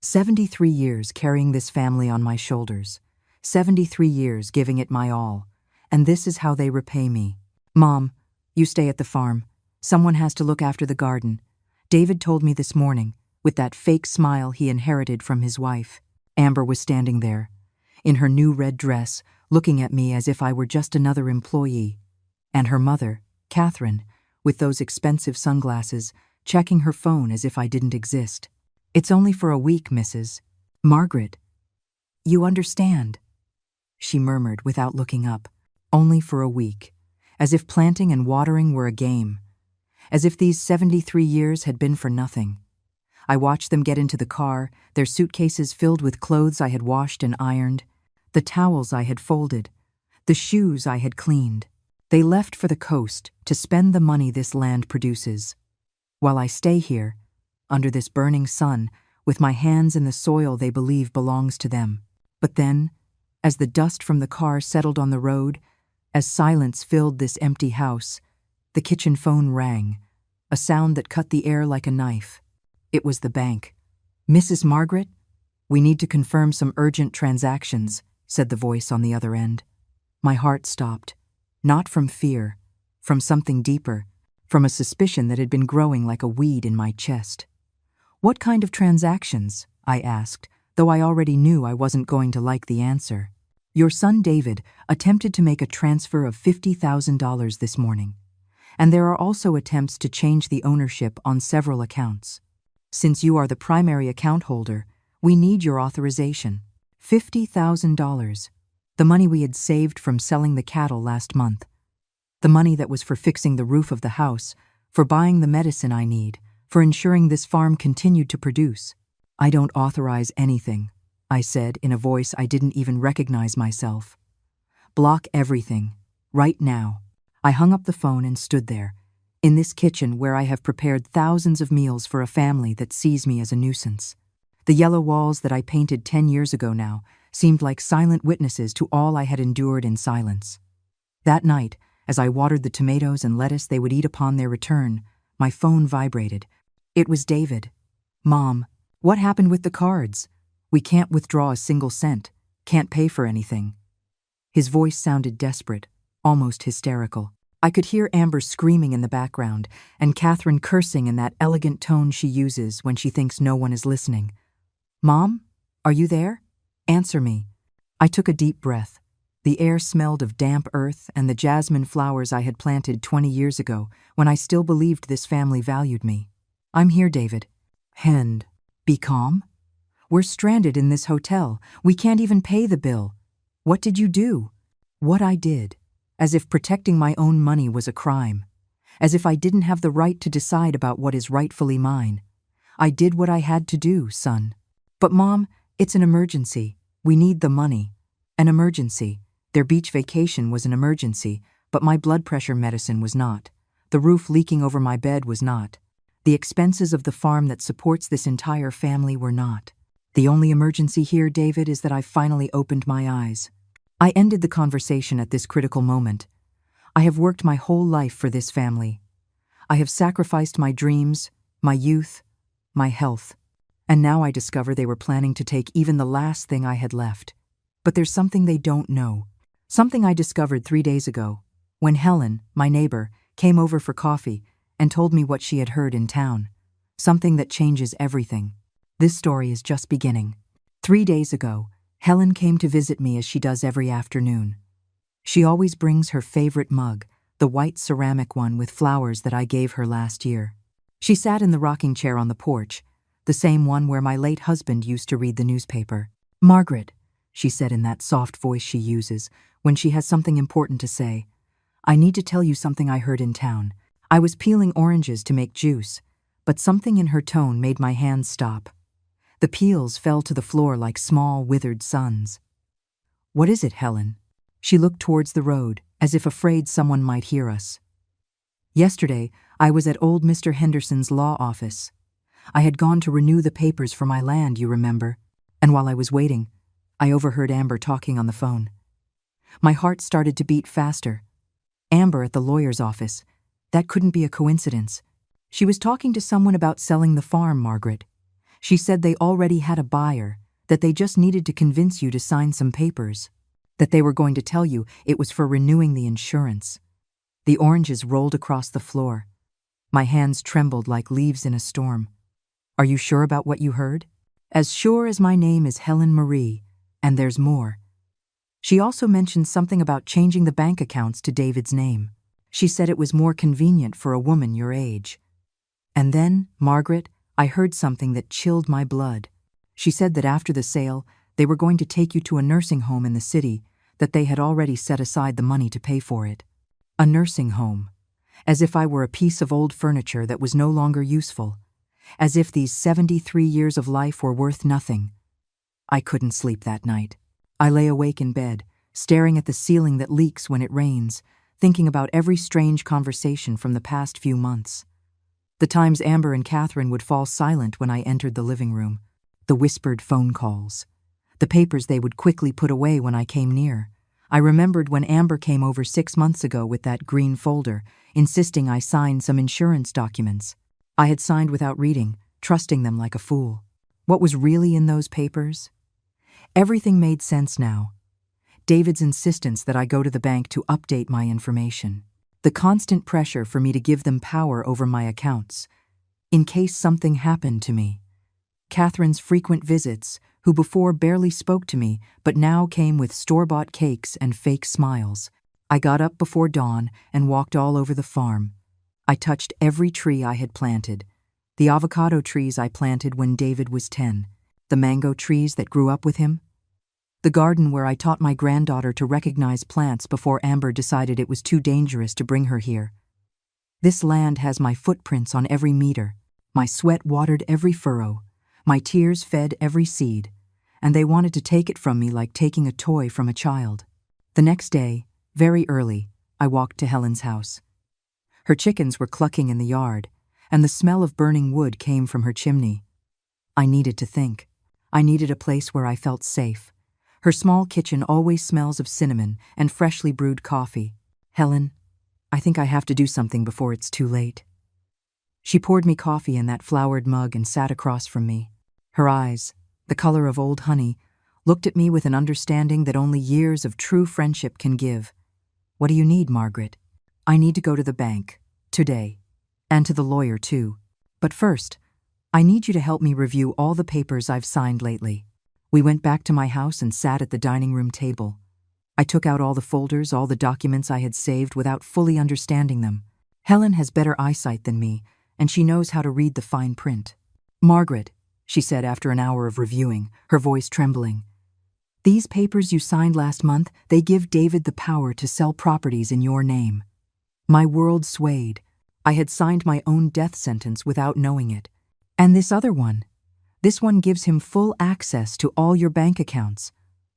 73 years carrying this family on my shoulders. 73 years giving it my all. And this is how they repay me. Mom, you stay at the farm. Someone has to look after the garden. David told me this morning, with that fake smile he inherited from his wife. Amber was standing there, in her new red dress, looking at me as if I were just another employee. And her mother, Catherine, with those expensive sunglasses, checking her phone as if I didn't exist. It's only for a week, Mrs. Margaret. You understand, she murmured without looking up. Only for a week. As if planting and watering were a game. As if these 73 years had been for nothing. I watched them get into the car, their suitcases filled with clothes I had washed and ironed, the towels I had folded, the shoes I had cleaned. They left for the coast to spend the money this land produces. While I stay here, under this burning sun, with my hands in the soil they believe belongs to them. But then, as the dust from the car settled on the road, as silence filled this empty house, the kitchen phone rang, a sound that cut the air like a knife. It was the bank. Mrs. Margaret, we need to confirm some urgent transactions, said the voice on the other end. My heart stopped, not from fear, from something deeper, from a suspicion that had been growing like a weed in my chest. What kind of transactions? I asked, though I already knew I wasn't going to like the answer. Your son David attempted to make a transfer of $50,000 this morning, and there are also attempts to change the ownership on several accounts. Since you are the primary account holder, we need your authorization. $50,000, the money we had saved from selling the cattle last month, the money that was for fixing the roof of the house, for buying the medicine I need, for ensuring this farm continued to produce. I don't authorize anything, I said in a voice I didn't even recognize myself. Block everything, right now. I hung up the phone and stood there, in this kitchen where I have prepared thousands of meals for a family that sees me as a nuisance. The yellow walls that I painted 10 years ago now seemed like silent witnesses to all I had endured in silence. That night, as I watered the tomatoes and lettuce they would eat upon their return, my phone vibrated. It was David. Mom, what happened with the cards? We can't withdraw a single cent, can't pay for anything. His voice sounded desperate, almost hysterical. I could hear Amber screaming in the background and Catherine cursing in that elegant tone she uses when she thinks no one is listening. Mom, are you there? Answer me. I took a deep breath. The air smelled of damp earth and the jasmine flowers I had planted 20 years ago when I still believed this family valued me. I'm here, David. And, be calm. We're stranded in this hotel. We can't even pay the bill. What did you do? What I did. As if protecting my own money was a crime. As if I didn't have the right to decide about what is rightfully mine. I did what I had to do, son. But Mom, it's an emergency. We need the money. An emergency. Their beach vacation was an emergency, but my blood pressure medicine was not. The roof leaking over my bed was not. The expenses of the farm that supports this entire family were not. The only emergency here, David, is that I finally opened my eyes. I ended the conversation at this critical moment. I have worked my whole life for this family. I have sacrificed my dreams, my youth, my health. And now I discover they were planning to take even the last thing I had left. But there's something they don't know. Something I discovered 3 days ago, when Helen, my neighbor, came over for coffee and told me what she had heard in town. Something that changes everything. This story is just beginning. 3 days ago, Helen came to visit me as she does every afternoon. She always brings her favorite mug, the white ceramic one with flowers that I gave her last year. She sat in the rocking chair on the porch, the same one where my late husband used to read the newspaper. Margaret, she said in that soft voice she uses when she has something important to say, I need to tell you something I heard in town. I was peeling oranges to make juice, but something in her tone made my hands stop. The peels fell to the floor like small, withered suns. What is it, Helen? She looked towards the road, as if afraid someone might hear us. Yesterday, I was at old Mr. Henderson's law office. I had gone to renew the papers for my land, you remember, and while I was waiting, I overheard Amber talking on the phone. My heart started to beat faster. Amber at the lawyer's office. That couldn't be a coincidence. She was talking to someone about selling the farm, Margaret. She said they already had a buyer, that they just needed to convince you to sign some papers, that they were going to tell you it was for renewing the insurance. The oranges rolled across the floor. My hands trembled like leaves in a storm. Are you sure about what you heard? As sure as my name is Helen Marie, and there's more. She also mentioned something about changing the bank accounts to David's name. She said it was more convenient for a woman your age. And then, Margaret, I heard something that chilled my blood. She said that after the sale, they were going to take you to a nursing home in the city, that they had already set aside the money to pay for it. A nursing home. As if I were a piece of old furniture that was no longer useful. As if these 73 years of life were worth nothing. I couldn't sleep that night. I lay awake in bed, staring at the ceiling that leaks when it rains, thinking about every strange conversation from the past few months. The times Amber and Catherine would fall silent when I entered the living room. The whispered phone calls. The papers they would quickly put away when I came near. I remembered when Amber came over 6 months ago with that green folder, insisting I sign some insurance documents. I had signed without reading, trusting them like a fool. What was really in those papers? Everything made sense now. David's insistence that I go to the bank to update my information. The constant pressure for me to give them power over my accounts, in case something happened to me. Catherine's frequent visits, who before barely spoke to me, but now came with store-bought cakes and fake smiles. I got up before dawn and walked all over the farm. I touched every tree I had planted. The avocado trees I planted when David was 10. The mango trees that grew up with him. The garden where I taught my granddaughter to recognize plants before Amber decided it was too dangerous to bring her here. This land has my footprints on every meter. My sweat watered every furrow. My tears fed every seed. And they wanted to take it from me like taking a toy from a child. The next day, very early, I walked to Helen's house. Her chickens were clucking in the yard, and the smell of burning wood came from her chimney. I needed to think. I needed a place where I felt safe. Her small kitchen always smells of cinnamon and freshly brewed coffee. Helen, I think I have to do something before it's too late. She poured me coffee in that flowered mug and sat across from me. Her eyes, the color of old honey, looked at me with an understanding that only years of true friendship can give. What do you need, Margaret? I need to go to the bank, today, and to the lawyer too. But first, I need you to help me review all the papers I've signed lately. We went back to my house and sat at the dining room table. I took out all the folders, all the documents I had saved without fully understanding them. Helen has better eyesight than me, and she knows how to read the fine print. Margaret, she said after an hour of reviewing, her voice trembling. These papers you signed last month, they give David the power to sell properties in your name. My world swayed. I had signed my own death sentence without knowing it. And this other one. This one gives him full access to all your bank accounts.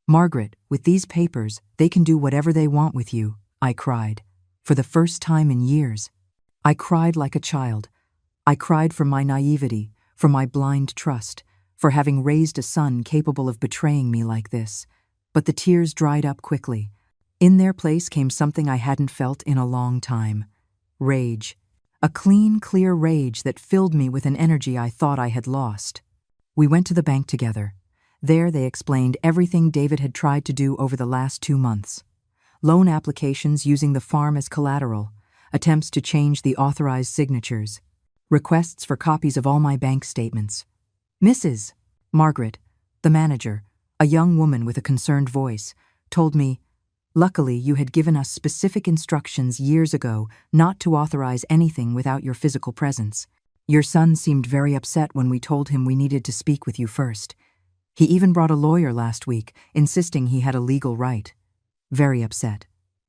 Margaret, with these papers, they can do whatever they want with you, I cried. For the first time in years. I cried like a child. I cried for my naivety, for my blind trust, for having raised a son capable of betraying me like this. But the tears dried up quickly. In their place came something I hadn't felt in a long time. Rage. A clean, clear rage that filled me with an energy I thought I had lost. We went to the bank together. There they explained everything David had tried to do over the last 2 months. Loan applications using the farm as collateral, attempts to change the authorized signatures, requests for copies of all my bank statements. Mrs. Margaret, the manager, a young woman with a concerned voice, told me, "Luckily, you had given us specific instructions years ago not to authorize anything without your physical presence. Your son seemed very upset when we told him we needed to speak with you first. He even brought a lawyer last week, insisting he had a legal right. Very upset.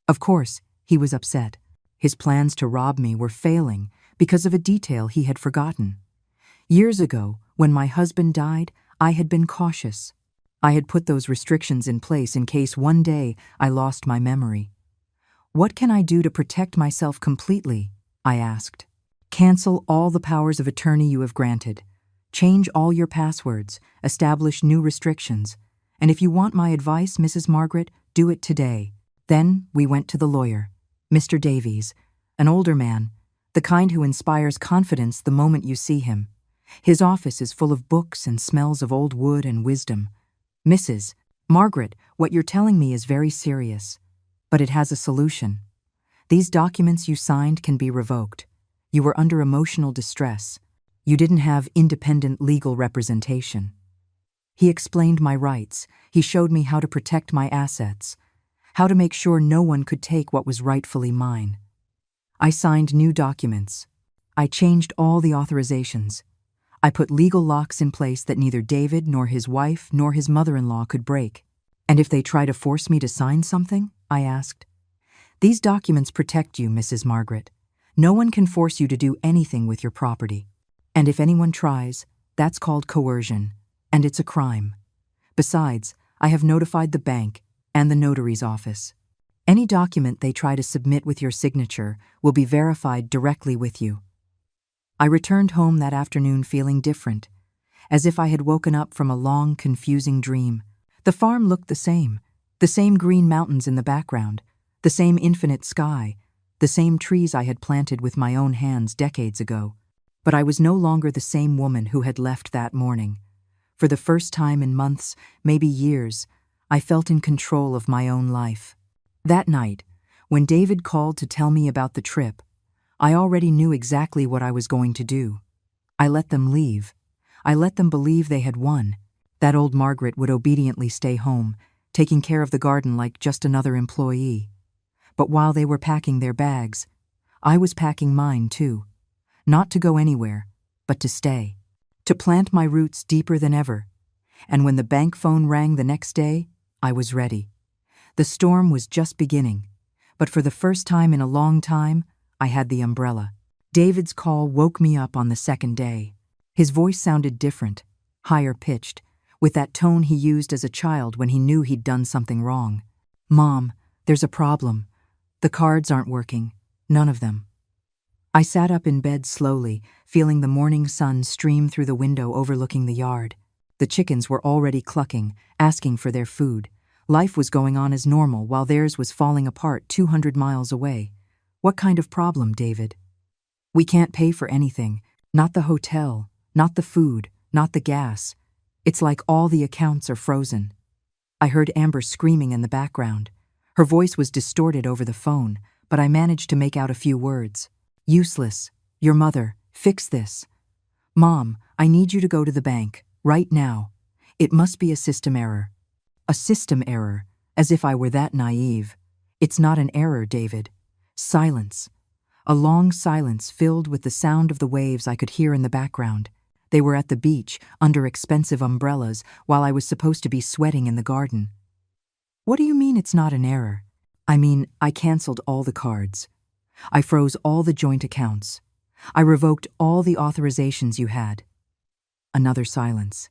Of course, he was upset. His plans to rob me were failing because of a detail he had forgotten. Years ago, when my husband died, I had been cautious. I had put those restrictions in place in case one day I lost my memory. What can I do to protect myself completely? I asked. Cancel all the powers of attorney you have granted. Change all your passwords, establish new restrictions. And if you want my advice, Mrs. Margaret, do it today. Then we went to the lawyer, Mr. Davies, an older man, the kind who inspires confidence the moment you see him. His office is full of books and smells of old wood and wisdom. Mrs. Margaret, what you're telling me is very serious, but it has a solution. These documents you signed can be revoked. You were under emotional distress. You didn't have independent legal representation. He explained my rights. He showed me how to protect my assets, how to make sure no one could take what was rightfully mine. I signed new documents. I changed all the authorizations. I put legal locks in place that neither David nor his wife nor his mother-in-law could break. And if they try to force me to sign something? I asked. These documents protect you, Mrs. Margaret. No one can force you to do anything with your property. And if anyone tries, that's called coercion, and it's a crime. Besides, I have notified the bank and the notary's office. Any document they try to submit with your signature will be verified directly with you. I returned home that afternoon feeling different, as if I had woken up from a long, confusing dream. The farm looked the same green mountains in the background, the same infinite sky, the same trees I had planted with my own hands decades ago. But I was no longer the same woman who had left that morning. For the first time in months, maybe years, I felt in control of my own life. That night, when David called to tell me about the trip, I already knew exactly what I was going to do. I let them leave. I let them believe they had won. That old Margaret would obediently stay home, taking care of the garden like just another employee. But while they were packing their bags, I was packing mine too. Not to go anywhere, but to stay. To plant my roots deeper than ever. And when the bank phone rang the next day, I was ready. The storm was just beginning, but for the first time in a long time, I had the umbrella. David's call woke me up on the second day. His voice sounded different, higher pitched, with that tone he used as a child when he knew he'd done something wrong. Mom, there's a problem. The cards aren't working. None of them. I sat up in bed slowly, feeling the morning sun stream through the window overlooking the yard. The chickens were already clucking, asking for their food. Life was going on as normal while theirs was falling apart 200 miles away. What kind of problem, David? We can't pay for anything. Not the hotel, not the food, not the gas. It's like all the accounts are frozen. I heard Amber screaming in the background. Her voice was distorted over the phone, but I managed to make out a few words. Useless. Your mother. Fix this. Mom, I need you to go to the bank, right now. It must be a system error. A system error, as if I were that naive. It's not an error, David. Silence. A long silence filled with the sound of the waves I could hear in the background. They were at the beach, under expensive umbrellas, while I was supposed to be sweating in the garden. What do you mean it's not an error? I mean, I canceled all the cards. I froze all the joint accounts. I revoked all the authorizations you had. Another silence.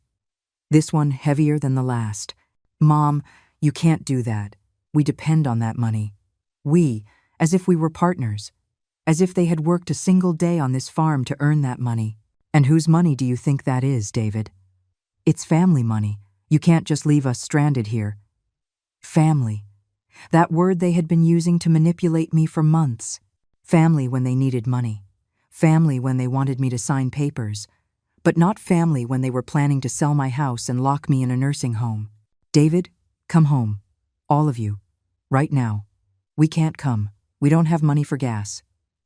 This one heavier than the last. Mom, you can't do that. We depend on that money. We, as if we were partners. As if they had worked a single day on this farm to earn that money. And whose money do you think that is, David? It's family money. You can't just leave us stranded here. Family. That word they had been using to manipulate me for months. Family when they needed money. Family when they wanted me to sign papers. But not family when they were planning to sell my house and lock me in a nursing home. David, come home. All of you. Right now. We can't come. We don't have money for gas.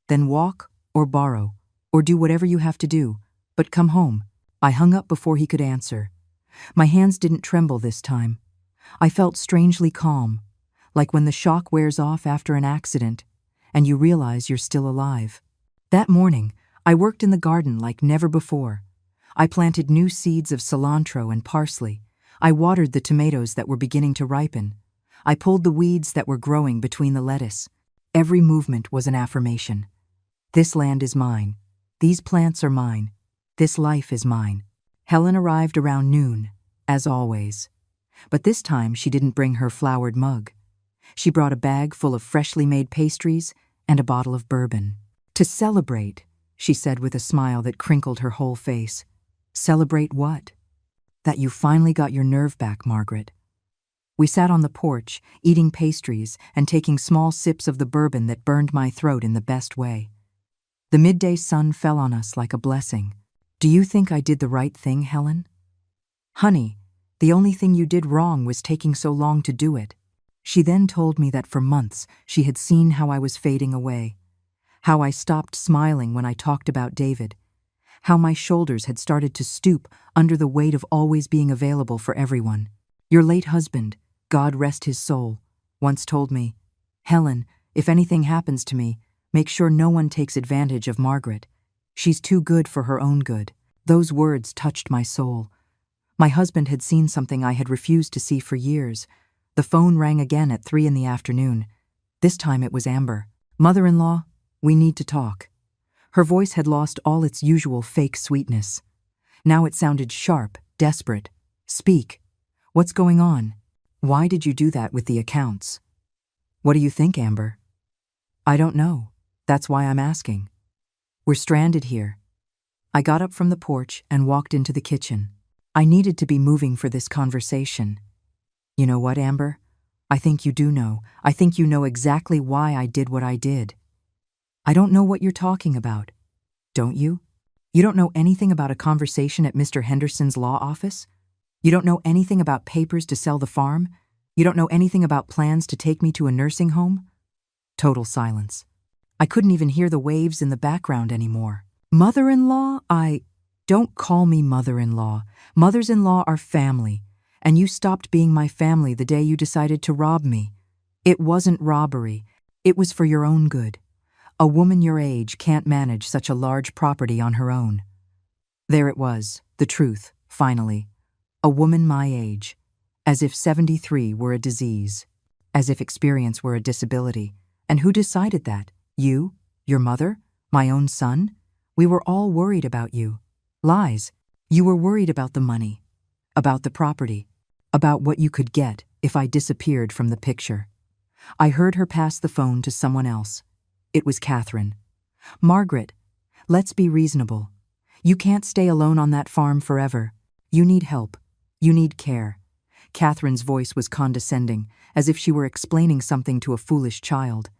Then walk or borrow or do whatever you have to do. But come home. I hung up before he could answer. My hands didn't tremble this time. I felt strangely calm, like when the shock wears off after an accident and you realize you're still alive. That morning, I worked in the garden like never before. I planted new seeds of cilantro and parsley. I watered the tomatoes that were beginning to ripen. I pulled the weeds that were growing between the lettuce. Every movement was an affirmation. This land is mine. These plants are mine. This life is mine. Helen arrived around noon, as always. But this time she didn't bring her flowered mug. She brought a bag full of freshly made pastries and a bottle of bourbon. To celebrate, she said with a smile that crinkled her whole face. Celebrate what? That you finally got your nerve back, Margaret. We sat on the porch, eating pastries and taking small sips of the bourbon that burned my throat in the best way. The midday sun fell on us like a blessing. Do Do you think I did the right thing, Helen? Honey, the only thing you did wrong was taking so long to do it. She then told me that for months she had seen how I was fading away, how I stopped smiling when I talked about David, how my shoulders had started to stoop under the weight of always being available for everyone. Your late husband, God rest his soul, once told me, Helen, if anything happens to me, make sure no one takes advantage of Margaret. She's too good for her own good. Those words touched my soul. My husband had seen something I had refused to see for years. The phone rang again at 3 in the afternoon. This time it was Amber. Mother-in-law, we need to talk. Her voice had lost all its usual fake sweetness. Now it sounded sharp, desperate. Speak. What's going on? Why did you do that with the accounts? What do you think, Amber? I don't know. That's why I'm asking. We're stranded here. I got up from the porch and walked into the kitchen. I needed to be moving for this conversation. You know what, Amber? I think you do know. I think you know exactly why I did what I did. I don't know what you're talking about. Don't you? You don't know anything about a conversation at Mr. Henderson's law office? You don't know anything about papers to sell the farm? You don't know anything about plans to take me to a nursing home? Total silence. I couldn't even hear the waves in the background anymore. Mother-in-law? Don't call me mother-in-law. Mothers-in-law are family, and you stopped being my family the day you decided to rob me. It wasn't robbery. It was for your own good. A woman your age can't manage such a large property on her own. There it was, the truth, finally. A woman my age. As if 73 were a disease. As if experience were a disability. And who decided that? You? Your mother? My own son? We were all worried about you. Lies. You were worried about the money. About the property. About what you could get if I disappeared from the picture. I heard her pass the phone to someone else. It was Catherine. Margaret, let's be reasonable. You can't stay alone on that farm forever. You need help. You need care. Catherine's voice was condescending, as if she were explaining something to a foolish child.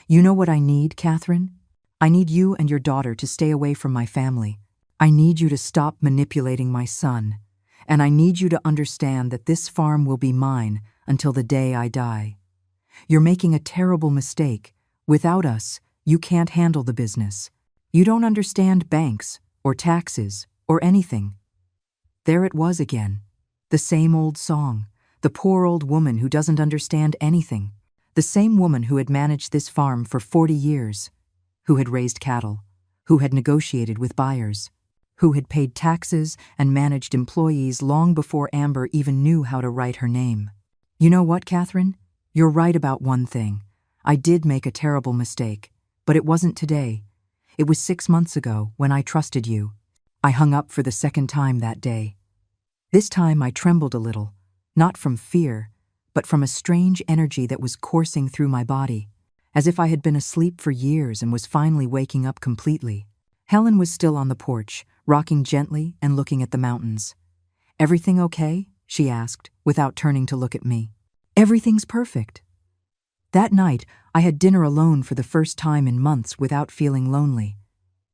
You know what I need, Catherine? I need you and your daughter to stay away from my family. I need you to stop manipulating my son. And I need you to understand that this farm will be mine until the day I die. You're making a terrible mistake. Without us, you can't handle the business. You don't understand banks, or taxes, or anything. There it was again. The same old song. The poor old woman who doesn't understand anything. The same woman who had managed this farm for 40 years. Who had raised cattle. Who had negotiated with buyers. Who had paid taxes and managed employees long before Amber even knew how to write her name. You know what, Catherine? You're right about one thing. I did make a terrible mistake, but it wasn't today. It was 6 months ago when I trusted you. I hung up for the second time that day. This time I trembled a little, not from fear, but from a strange energy that was coursing through my body, as if I had been asleep for years and was finally waking up completely. Helen was still on the porch, rocking gently and looking at the mountains. Everything okay? She asked, without turning to look at me. Everything's perfect. That night, I had dinner alone for the first time in months without feeling lonely.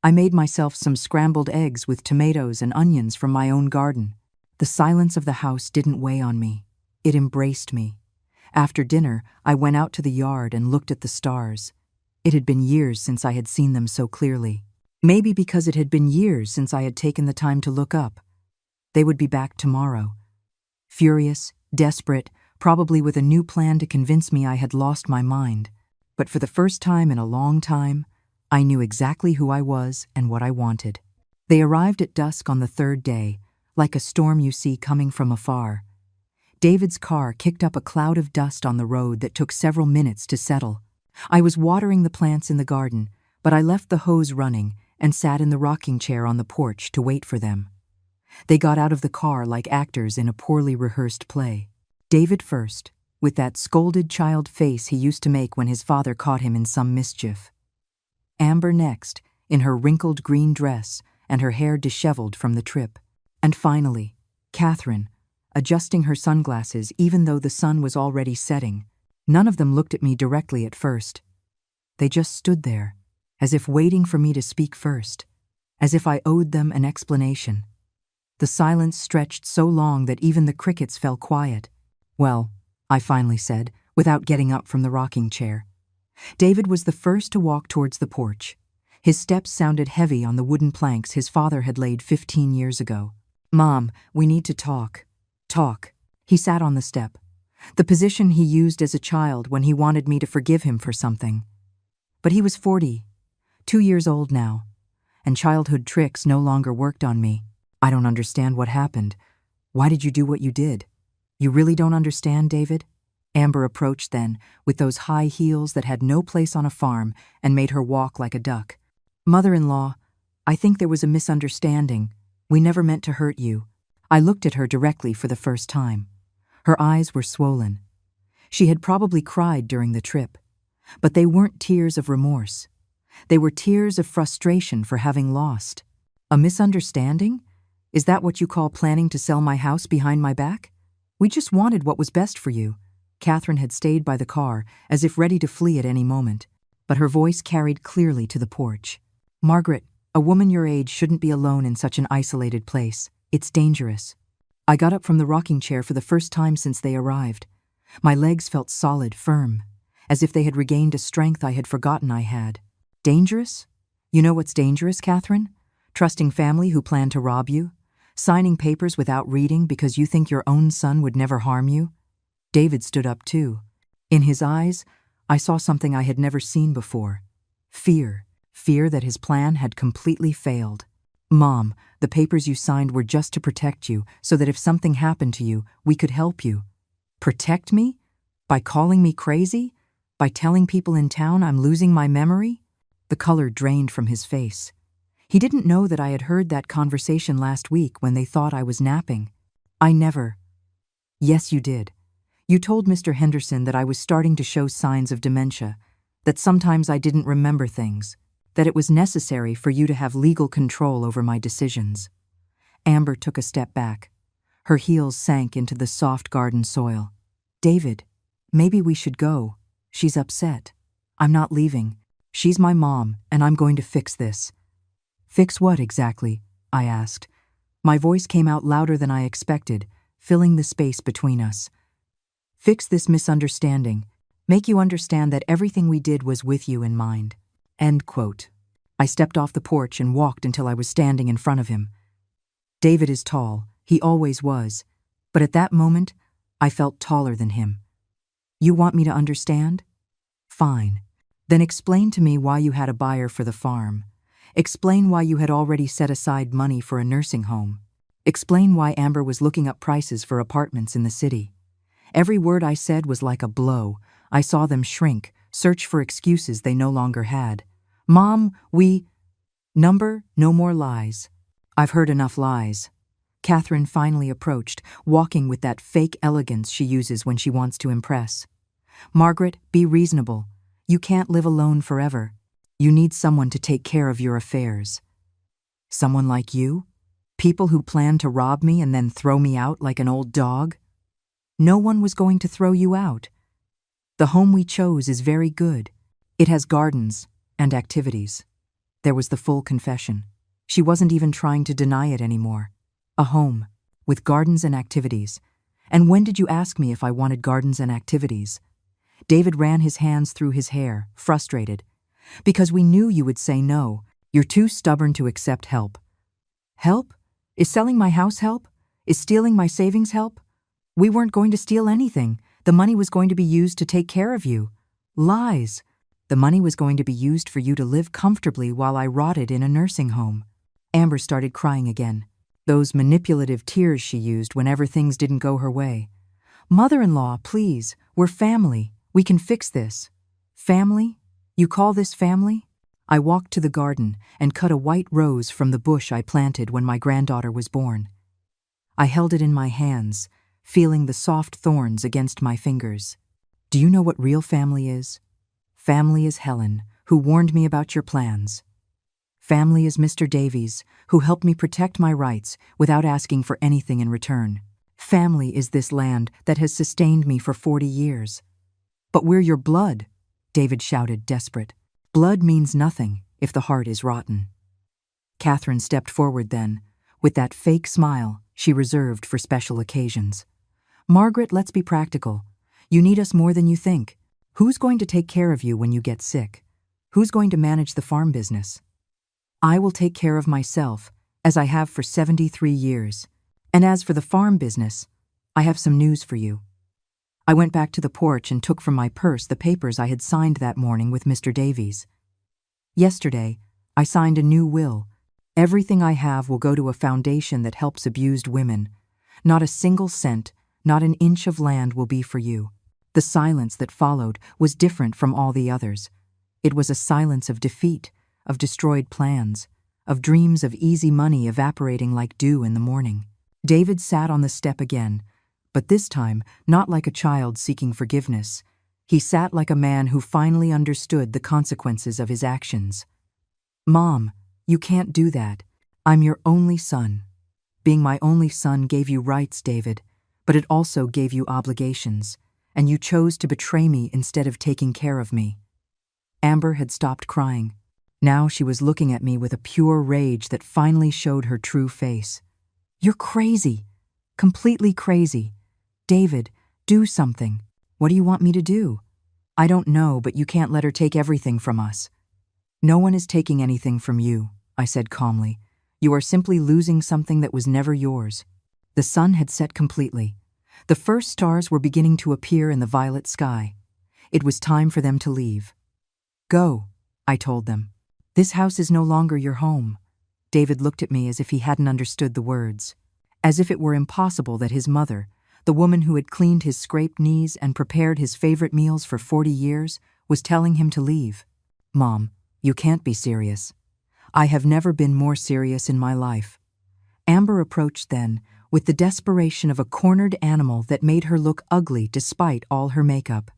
I made myself some scrambled eggs with tomatoes and onions from my own garden. The silence of the house didn't weigh on me. It embraced me. After dinner, I went out to the yard and looked at the stars. It had been years since I had seen them so clearly. Maybe because it had been years since I had taken the time to look up. They would be back tomorrow. Furious, desperate, probably with a new plan to convince me I had lost my mind. But for the first time in a long time, I knew exactly who I was and what I wanted. They arrived at dusk on the third day, like a storm you see coming from afar. David's car kicked up a cloud of dust on the road that took several minutes to settle. I was watering the plants in the garden, but I left the hose running and sat in the rocking chair on the porch to wait for them. They got out of the car like actors in a poorly rehearsed play. David first, with that scolded child face he used to make when his father caught him in some mischief. Amber next, in her wrinkled green dress and her hair disheveled from the trip. And finally, Catherine, adjusting her sunglasses even though the sun was already setting. None of them looked at me directly at first. They just stood there, as if waiting for me to speak first. as if I owed them an explanation. The silence stretched so long that even the crickets fell quiet. "Well," I finally said, without getting up from the rocking chair. David was the first to walk towards the porch. His steps sounded heavy on the wooden planks his father had laid 15 years ago. "Mom, we need to talk." Talk. He sat on the step, the position he used as a child when he wanted me to forgive him for something. But he was 40, 2 years old now, and childhood tricks no longer worked on me. "I don't understand what happened. Why did you do what you did? You really don't understand, David?" Amber approached then, with those high heels that had no place on a farm and made her walk like a duck. "Mother-in-law, I think there was a misunderstanding. We never meant to hurt you." I looked at her directly for the first time. Her eyes were swollen. She had probably cried during the trip, but they weren't tears of remorse. They were tears of frustration for having lost. "A misunderstanding? Is that what you call planning to sell my house behind my back? We just wanted what was best for you." Catherine had stayed by the car, as if ready to flee at any moment, but her voice carried clearly to the porch. "Margaret, a woman your age shouldn't be alone in such an isolated place. It's dangerous." I got up from the rocking chair for the first time since they arrived. My legs felt solid, firm, as if they had regained a strength I had forgotten I had. "Dangerous? You know what's dangerous, Catherine? Trusting family who plan to rob you? Signing papers without reading because you think your own son would never harm you?" David stood up too. In his eyes, I saw something I had never seen before. Fear. Fear that his plan had completely failed. "Mom, the papers you signed were just to protect you, so that if something happened to you, we could help you." "Protect me? By calling me crazy? By telling people in town I'm losing my memory?" The color drained from his face. He didn't know that I had heard that conversation last week when they thought I was napping. "I never." "Yes, you did. You told Mr. Henderson that I was starting to show signs of dementia, that sometimes I didn't remember things, that it was necessary for you to have legal control over my decisions." Amber took a step back. Her heels sank into the soft garden soil. "David, maybe we should go. She's upset. I'm not leaving. She's my mom, and I'm going to fix this." "Fix what exactly?" I asked. My voice came out louder than I expected, filling the space between us. "Fix this misunderstanding. Make you understand that everything we did was with you in mind." End quote. I stepped off the porch and walked until I was standing in front of him. David is tall. He always was. But at that moment, I felt taller than him. "You want me to understand? Fine. Then explain to me why you had a buyer for the farm. Explain why you had already set aside money for a nursing home. Explain why Amber was looking up prices for apartments in the city." Every word I said was like a blow. I saw them shrink, search for excuses they no longer had. "Mom, no more lies. I've heard enough lies." Catherine finally approached, walking with that fake elegance she uses when she wants to impress. "Margaret, be reasonable. You can't live alone forever. You need someone to take care of your affairs." "Someone like you? People who plan to rob me and then throw me out like an old dog?" "No one was going to throw you out. The home we chose is very good. It has gardens and activities." There was the full confession. She wasn't even trying to deny it anymore. A home, with gardens and activities. "And when did you ask me if I wanted gardens and activities?" David ran his hands through his hair, frustrated. "Because we knew you would say no. You're too stubborn to accept help." "Help? Is selling my house help? Is stealing my savings help? We weren't going to steal anything. The money was going to be used to take care of you." "Lies. The money was going to be used for you to live comfortably while I rotted in a nursing home." Amber started crying again. Those manipulative tears she used whenever things didn't go her way. "Mother-in-law, please. We're family. We can fix this." "Family? You call this family?" I walked to the garden and cut a white rose from the bush I planted when my granddaughter was born. I held it in my hands, feeling the soft thorns against my fingers. "Do you know what real family is? Family is Helen, who warned me about your plans. Family is Mr. Davies, who helped me protect my rights without asking for anything in return. Family is this land that has sustained me for 40 years. "But we're your blood," David shouted, desperate. "Blood means nothing if the heart is rotten." Catherine stepped forward then, with that fake smile she reserved for special occasions. Margaret, let's be practical. You need us more than you think. Who's going to take care of you when you get sick? Who's going to manage the farm business? I will take care of myself, as I have for 73 years. And as for the farm business, I have some news for you. I went back to the porch and took from my purse the papers I had signed that morning with Mr. Davies. Yesterday, I signed a new will. Everything I have will go to a foundation that helps abused women. Not a single cent, not an inch of land will be for you. The silence that followed was different from all the others. It was a silence of defeat, of destroyed plans, of dreams of easy money evaporating like dew in the morning. David sat on the step again, but this time not like a child seeking forgiveness. He sat like a man who finally understood the consequences of his actions. Mom, you can't do that. I'm your only son. Being my only son gave you rights, David, but it also gave you obligations, and you chose to betray me instead of taking care of me. Amber had stopped crying. Now she was looking at me with a pure rage that finally showed her true face. You're crazy. Completely crazy. David, do something. What do you want me to do? I don't know, but you can't let her take everything from us. No one is taking anything from you, I said calmly. You are simply losing something that was never yours. The sun had set completely. The first stars were beginning to appear in the violet sky. It was time for them to leave. Go, I told them. This house is no longer your home. David looked at me as if he hadn't understood the words. As if it were impossible that his mother, the woman who had cleaned his scraped knees and prepared his favorite meals for 40 years, was telling him to leave. Mom, you can't be serious. I have never been more serious in my life. Amber approached then, with the desperation of a cornered animal that made her look ugly despite all her makeup.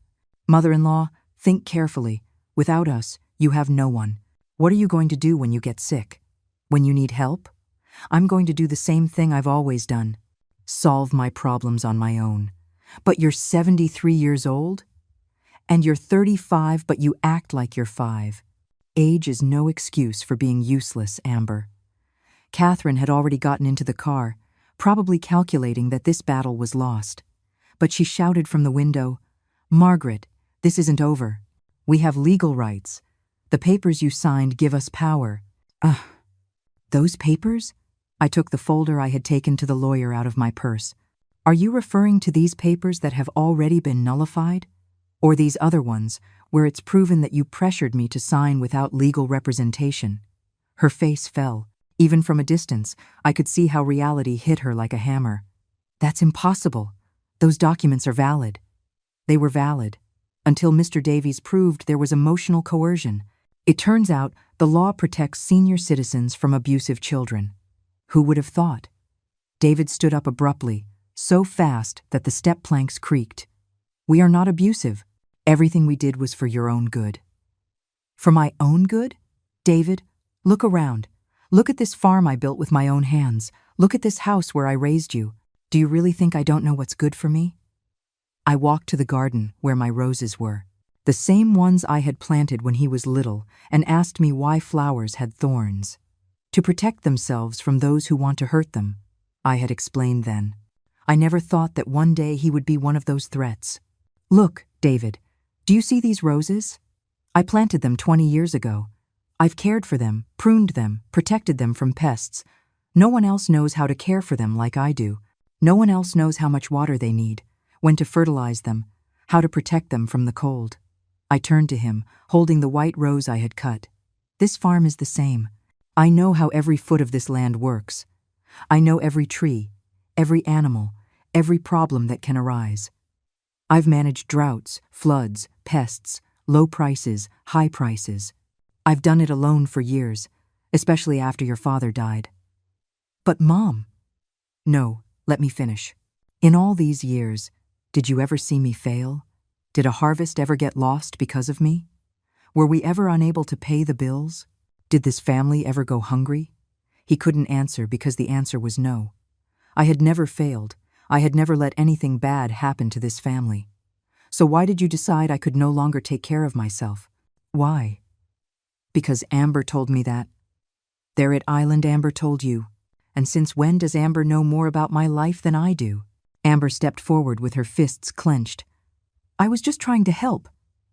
Mother-in-law, think carefully. Without us, you have no one. What are you going to do when you get sick? When you need help? I'm going to do the same thing I've always done. Solve my problems on my own. But you're 73 years old? And you're 35, but you act like you're 5. Age is no excuse for being useless, Amber. Catherine had already gotten into the car, probably calculating that this battle was lost. But she shouted from the window, Margaret, this isn't over. We have legal rights. The papers you signed give us power. Those papers? I took the folder I had taken to the lawyer out of my purse. Are you referring to these papers that have already been nullified? Or these other ones, where it's proven that you pressured me to sign without legal representation? Her face fell. Even from a distance, I could see how reality hit her like a hammer. That's impossible. Those documents are valid. They were valid, until Mr. Davies proved there was emotional coercion. It turns out the law protects senior citizens from abusive children. Who would have thought? David stood up abruptly, so fast that the step planks creaked. We are not abusive. Everything we did was for your own good. For my own good? David, look around. Look at this farm I built with my own hands. Look at this house where I raised you. Do you really think I don't know what's good for me? I walked to the garden where my roses were, the same ones I had planted when he was little, and asked me why flowers had thorns. To protect themselves from those who want to hurt them, I had explained then. I never thought that one day he would be one of those threats. Look, David, do you see these roses? I planted them 20 years ago. I've cared for them, pruned them, protected them from pests. No one else knows how to care for them like I do. No one else knows how much water they need, when to fertilize them, how to protect them from the cold. I turned to him, holding the white rose I had cut. This farm is the same. I know how every foot of this land works. I know every tree, every animal, every problem that can arise. I've managed droughts, floods, pests, low prices, high prices. I've done it alone for years, especially after your father died. But Mom... No, let me finish. In all these years, did you ever see me fail? Did a harvest ever get lost because of me? Were we ever unable to pay the bills? Did this family ever go hungry? He couldn't answer because the answer was no. I had never failed. I had never let anything bad happen to this family. So why did you decide I could no longer take care of myself? Why? Because Amber told me that. They're at Island, Amber told you. And since when does Amber know more about my life than I do? Amber stepped forward with her fists clenched. I was just trying to help.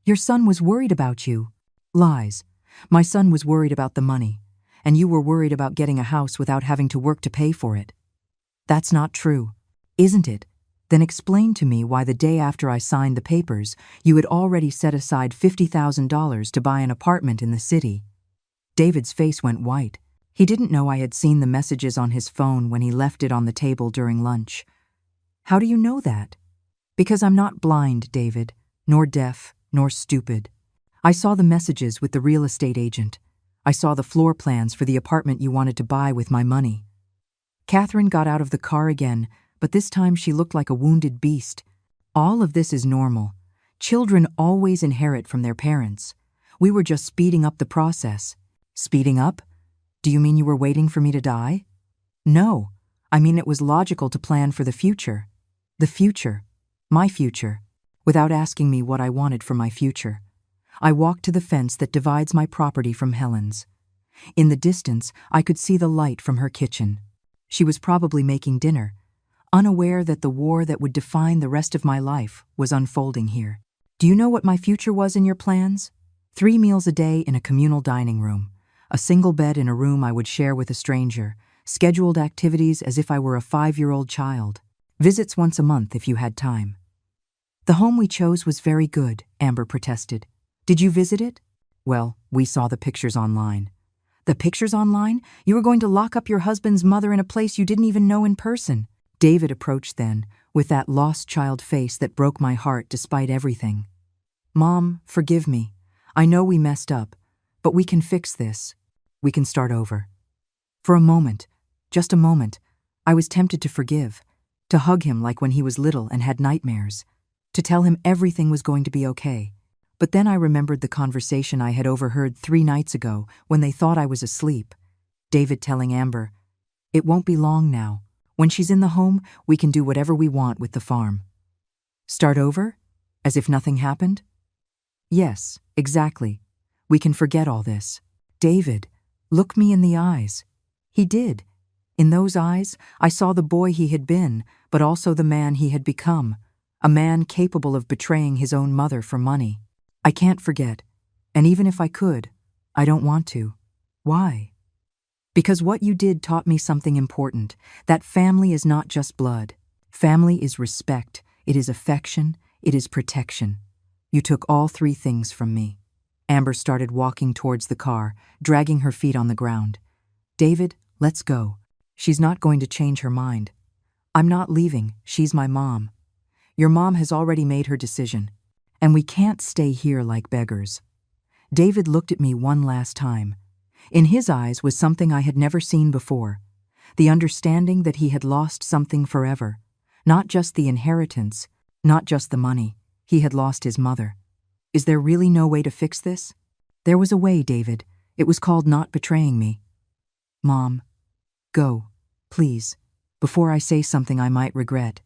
Your son was worried about you. Lies. My son was worried about the money, and you were worried about getting a house without having to work to pay for it. That's not true, isn't it? Then explain to me why the day after I signed the papers, you had already set aside $50,000 to buy an apartment in the city. David's face went white. He didn't know I had seen the messages on his phone when he left it on the table during lunch. How do you know that? Because I'm not blind, David, nor deaf, nor stupid. I saw the messages with the real estate agent. I saw the floor plans for the apartment you wanted to buy with my money. Catherine got out of the car again, but this time she looked like a wounded beast. All of this is normal. Children always inherit from their parents. We were just speeding up the process. Speeding up? Do you mean you were waiting for me to die? No, I mean it was logical to plan for the future. The future. My future. Without asking me what I wanted for my future. I walked to the fence that divides my property from Helen's. In the distance, I could see the light from her kitchen. She was probably making dinner, unaware that the war that would define the rest of my life was unfolding here. Do you know what my future was in your plans? 3 meals a day in a communal dining room, a single bed in a room I would share with a stranger, scheduled activities as if I were a 5-year-old child, visits once a month if you had time. The home we chose was very good, Amber protested. Did you visit it? Well, we saw the pictures online. The pictures online? You were going to lock up your husband's mother in a place you didn't even know in person. David approached then, with that lost child face that broke my heart despite everything. Mom, forgive me. I know we messed up, but we can fix this. We can start over. For a moment, just a moment, I was tempted to forgive, to hug him like when he was little and had nightmares, to tell him everything was going to be okay. But then I remembered the conversation I had overheard 3 nights ago when they thought I was asleep. David telling Amber, "It won't be long now. When she's in the home, we can do whatever we want with the farm." Start over? As if nothing happened? Yes, exactly. We can forget all this. David, look me in the eyes. He did. In those eyes, I saw the boy he had been, but also the man he had become, a man capable of betraying his own mother for money. I can't forget, and even if I could, I don't want to. Why? Because what you did taught me something important, that family is not just blood. Family is respect, it is affection, it is protection. You took all 3 things from me. Amber started walking towards the car, dragging her feet on the ground. David, let's go. She's not going to change her mind. I'm not leaving, she's my mom. Your mom has already made her decision, and we can't stay here like beggars. David looked at me one last time. In his eyes was something I had never seen before, the understanding that he had lost something forever, not just the inheritance, not just the money. He had lost his mother. Is there really no way to fix this? There was a way, David. It was called not betraying me. Mom, go, please, before I say something I might regret.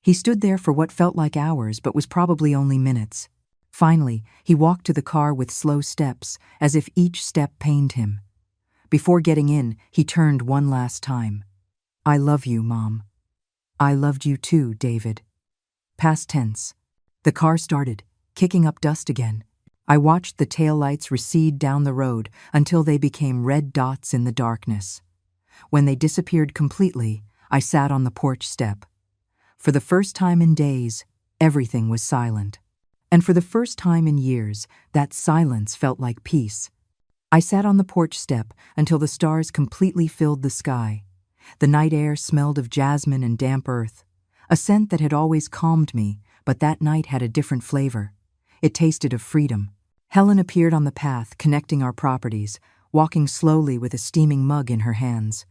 He stood there for what felt like hours but was probably only minutes. Finally, he walked to the car with slow steps, as if each step pained him. Before getting in, he turned one last time. I love you, Mom. I loved you too, David. Past tense. The car started, kicking up dust again. I watched the taillights recede down the road until they became red dots in the darkness. When they disappeared completely, I sat on the porch step. For the first time in days, everything was silent. And for the first time in years, that silence felt like peace. I sat on the porch step until the stars completely filled the sky. The night air smelled of jasmine and damp earth, a scent that had always calmed me, but that night had a different flavor. It tasted of freedom. Helen appeared on the path connecting our properties, walking slowly with a steaming mug in her hands.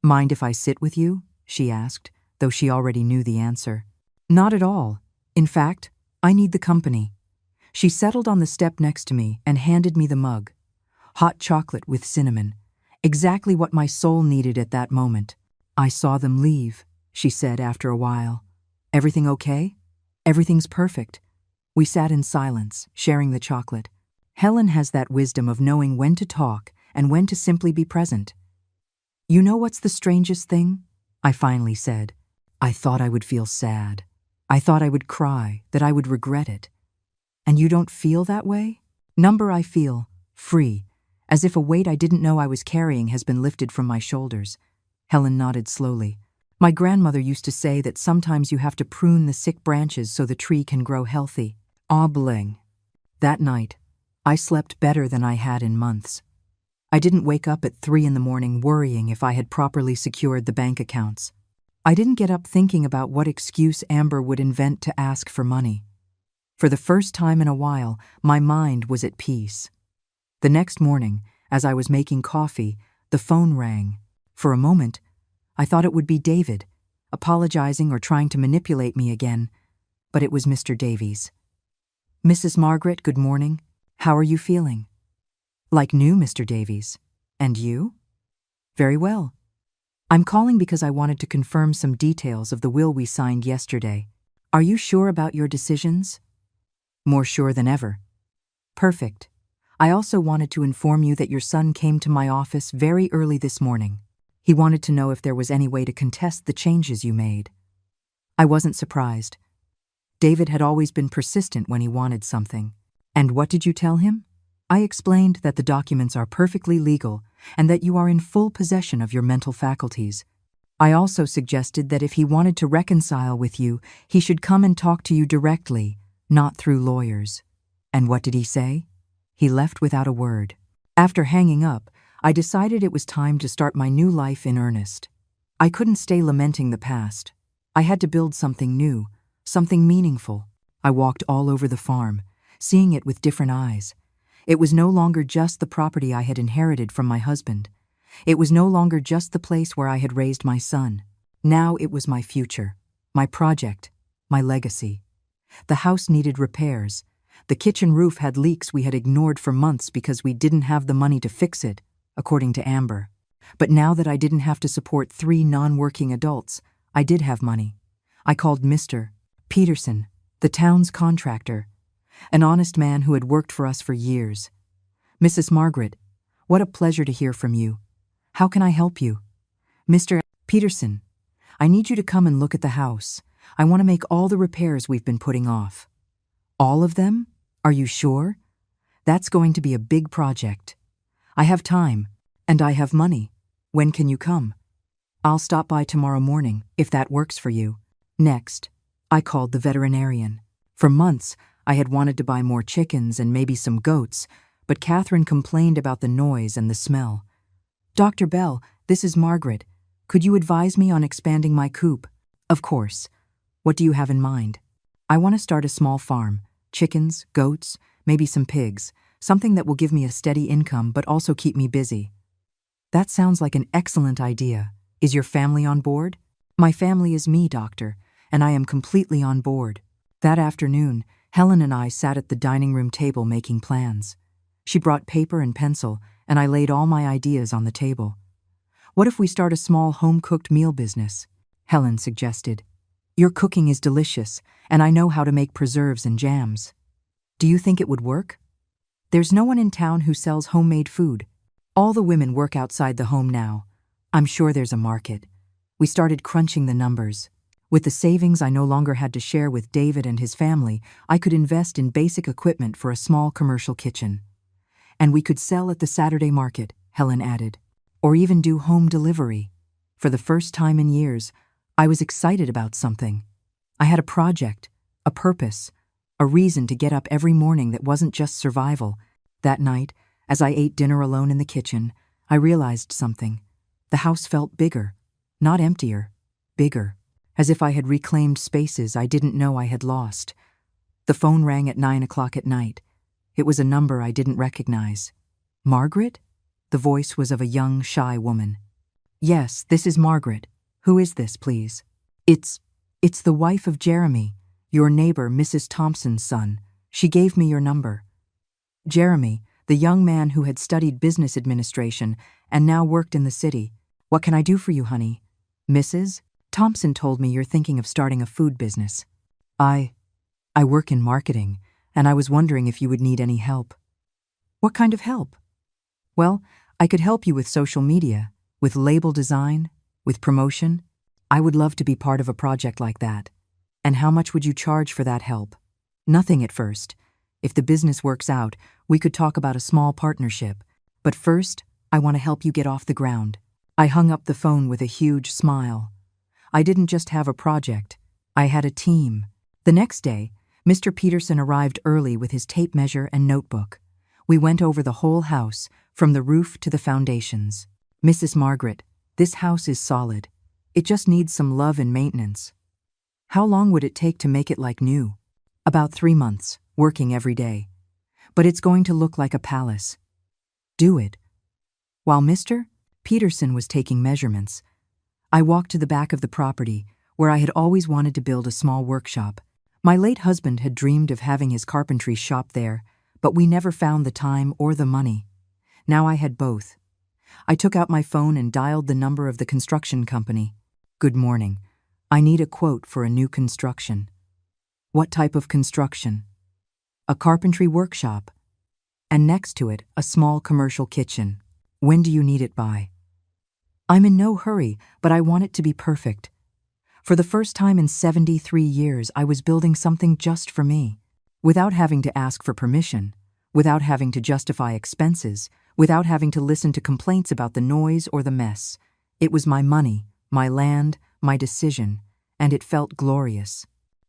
Mind if I sit with you? She asked, though she already knew the answer. Not at all. In fact, I need the company. She settled on the step next to me and handed me the mug. Hot chocolate with cinnamon. Exactly what my soul needed at that moment. I saw them leave, she said after a while. Everything okay? Everything's perfect. We sat in silence, sharing the chocolate. Helen has that wisdom of knowing when to talk and when to simply be present. You know what's the strangest thing? I finally said. I thought I would feel sad. I thought I would cry, that I would regret it. And you don't feel that way? Number, I feel free, as if a weight I didn't know I was carrying has been lifted from my shoulders. Helen nodded slowly. My grandmother used to say that sometimes you have to prune the sick branches so the tree can grow healthy. Ah, bling. That night, I slept better than I had in months. I didn't wake up at 3 in the morning worrying if I had properly secured the bank accounts. I didn't get up thinking about what excuse Amber would invent to ask for money. For the first time in a while, my mind was at peace. The next morning, as I was making coffee, the phone rang. For a moment, I thought it would be David, apologizing or trying to manipulate me again, but it was Mr. Davies. Mrs. Margaret, good morning. How are you feeling? Like new, Mr. Davies. And you? Very well. I'm calling because I wanted to confirm some details of the will we signed yesterday. Are you sure about your decisions? More sure than ever. Perfect. I also wanted to inform you that your son came to my office very early this morning. He wanted to know if there was any way to contest the changes you made. I wasn't surprised. David had always been persistent when he wanted something. And what did you tell him? I explained that the documents are perfectly legal and that you are in full possession of your mental faculties. I also suggested that if he wanted to reconcile with you, he should come and talk to you directly, not through lawyers. And what did he say? He left without a word. After hanging up, I decided it was time to start my new life in earnest. I couldn't stay lamenting the past. I had to build something new, something meaningful. I walked all over the farm, seeing it with different eyes. It was no longer just the property I had inherited from my husband. It was no longer just the place where I had raised my son. Now it was my future, my project, my legacy. The house needed repairs. The kitchen roof had leaks we had ignored for months because we didn't have the money to fix it, according to Amber. But now that I didn't have to support 3 non-working adults, I did have money. I called Mr. Peterson, the town's contractor, an honest man who had worked for us for years. Mrs. Margaret, what a pleasure to hear from you. How can I help you? Mr. Peterson, I need you to come and look at the house. I want to make all the repairs we've been putting off. All of them? Are you sure? That's going to be a big project. I have time, and I have money. When can you come? I'll stop by tomorrow morning, if that works for you. Next, I called the veterinarian. For months, I had wanted to buy more chickens and maybe some goats, but Catherine complained about the noise and the smell. Dr. Bell, this is Margaret. Could you advise me on expanding my coop? Of course. What do you have in mind? I want to start a small farm. Chickens, goats, maybe some pigs. Something that will give me a steady income but also keep me busy. That sounds like an excellent idea. Is your family on board? My family is me, doctor, and I am completely on board. That afternoon, Helen and I sat at the dining room table making plans. She brought paper and pencil, and I laid all my ideas on the table. What if we start a small home-cooked meal business? Helen suggested. Your cooking is delicious, and I know how to make preserves and jams. Do you think it would work? There's no one in town who sells homemade food. All the women work outside the home now. I'm sure there's a market. We started crunching the numbers. With the savings I no longer had to share with David and his family, I could invest in basic equipment for a small commercial kitchen. And we could sell at the Saturday market, Helen added, or even do home delivery. For the first time in years, I was excited about something. I had a project, a purpose, a reason to get up every morning that wasn't just survival. That night, as I ate dinner alone in the kitchen, I realized something. The house felt bigger, not emptier, bigger, as if I had reclaimed spaces I didn't know I had lost. The phone rang at 9 o'clock at night. It was a number I didn't recognize. Margaret? The voice was of a young, shy woman. Yes, this is Margaret. Who is this, please? It's the wife of Jeremy, your neighbor, Mrs. Thompson's son. She gave me your number. Jeremy, the young man who had studied business administration and now worked in the city. What can I do for you, honey? Mrs. Thompson told me you're thinking of starting a food business. I work in marketing, and I was wondering if you would need any help. What kind of help? Well, I could help you with social media, with label design, with promotion. I would love to be part of a project like that. And how much would you charge for that help? Nothing at first. If the business works out, we could talk about a small partnership. But first, I want to help you get off the ground. I hung up the phone with a huge smile. I didn't just have a project. I had a team. The next day, Mr. Peterson arrived early with his tape measure and notebook. We went over the whole house, from the roof to the foundations. Mrs. Margaret, this house is solid. It just needs some love and maintenance. How long would it take to make it like new? About 3 months, working every day. But it's going to look like a palace. Do it. While Mr. Peterson was taking measurements, I walked to the back of the property, where I had always wanted to build a small workshop. My late husband had dreamed of having his carpentry shop there, but we never found the time or the money. Now I had both. I took out my phone and dialed the number of the construction company. Good morning. I need a quote for a new construction. What type of construction? A carpentry workshop. And next to it, a small commercial kitchen. When do you need it by? I'm in no hurry, but I want it to be perfect. For the first time in 73 years, I was building something just for me, without having to ask for permission, without having to justify expenses, without having to listen to complaints about the noise or the mess. It was my money, my land, my decision, and it felt glorious.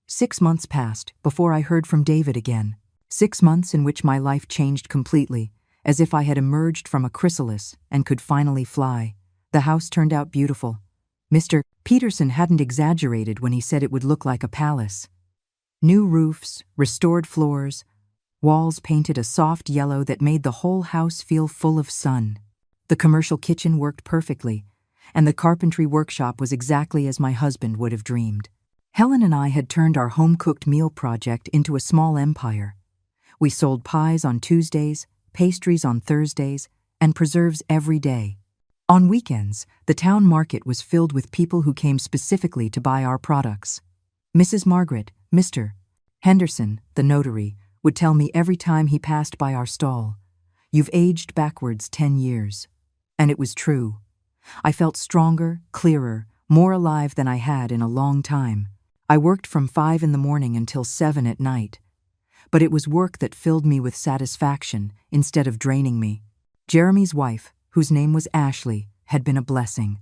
6 months passed before I heard from David again. 6 months in which my life changed completely, as if I had emerged from a chrysalis and could finally fly. The house turned out beautiful. Mr. Peterson hadn't exaggerated when he said it would look like a palace. New roofs, restored floors, walls painted a soft yellow that made the whole house feel full of sun. The commercial kitchen worked perfectly, and the carpentry workshop was exactly as my husband would have dreamed. Helen and I had turned our home-cooked meal project into a small empire. We sold pies on Tuesdays, pastries on Thursdays, and preserves every day. On weekends, the town market was filled with people who came specifically to buy our products. Mrs. Margaret, Mr. Henderson, the notary, would tell me every time he passed by our stall, "You've aged backwards 10 years." And it was true. I felt stronger, clearer, more alive than I had in a long time. I worked from 5 in the morning until 7 at night. But it was work that filled me with satisfaction instead of draining me. Jeremy's wife, whose name was Ashley, had been a blessing.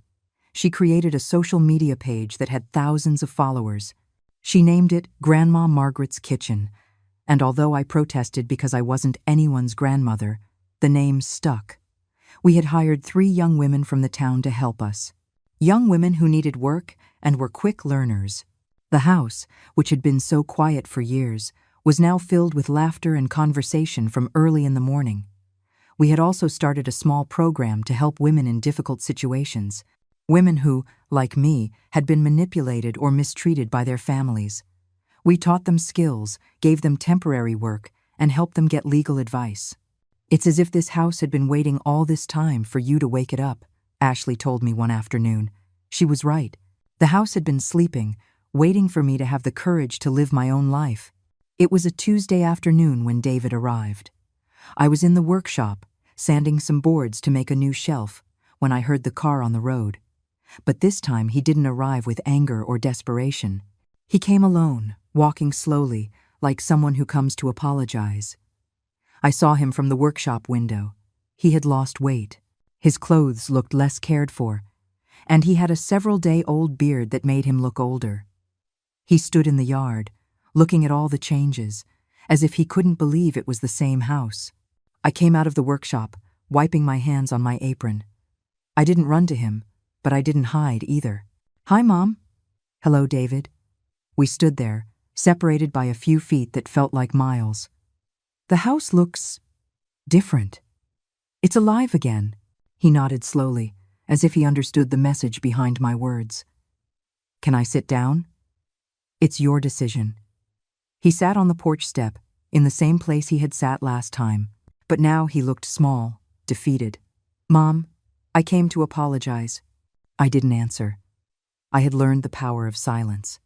She created a social media page that had thousands of followers. She named it Grandma Margaret's Kitchen, and although I protested because I wasn't anyone's grandmother, the name stuck. We had hired 3 young women from the town to help us. Young women who needed work and were quick learners. The house, which had been so quiet for years, was now filled with laughter and conversation from early in the morning. We had also started a small program to help women in difficult situations, women who, like me, had been manipulated or mistreated by their families. We taught them skills, gave them temporary work, and helped them get legal advice. "It's as if this house had been waiting all this time for you to wake it up," Ashley told me one afternoon. She was right. The house had been sleeping, waiting for me to have the courage to live my own life. It was a Tuesday afternoon when David arrived. I was in the workshop, sanding some boards to make a new shelf, when I heard the car on the road. But this time he didn't arrive with anger or desperation. He came alone, walking slowly, like someone who comes to apologize. I saw him from the workshop window. He had lost weight. His clothes looked less cared for, and he had a several-day-old beard that made him look older. He stood in the yard, looking at all the changes, as if he couldn't believe it was the same house. I came out of the workshop, wiping my hands on my apron. I didn't run to him, but I didn't hide either. "Hi, Mom." "Hello, David." We stood there, separated by a few feet that felt like miles. "The house looks different. It's alive again." He nodded slowly, as if he understood the message behind my words. "Can I sit down?" "It's your decision." He sat on the porch step, in the same place he had sat last time, but now he looked small, defeated. "Mom, I came to apologize." I didn't answer. I had learned the power of silence.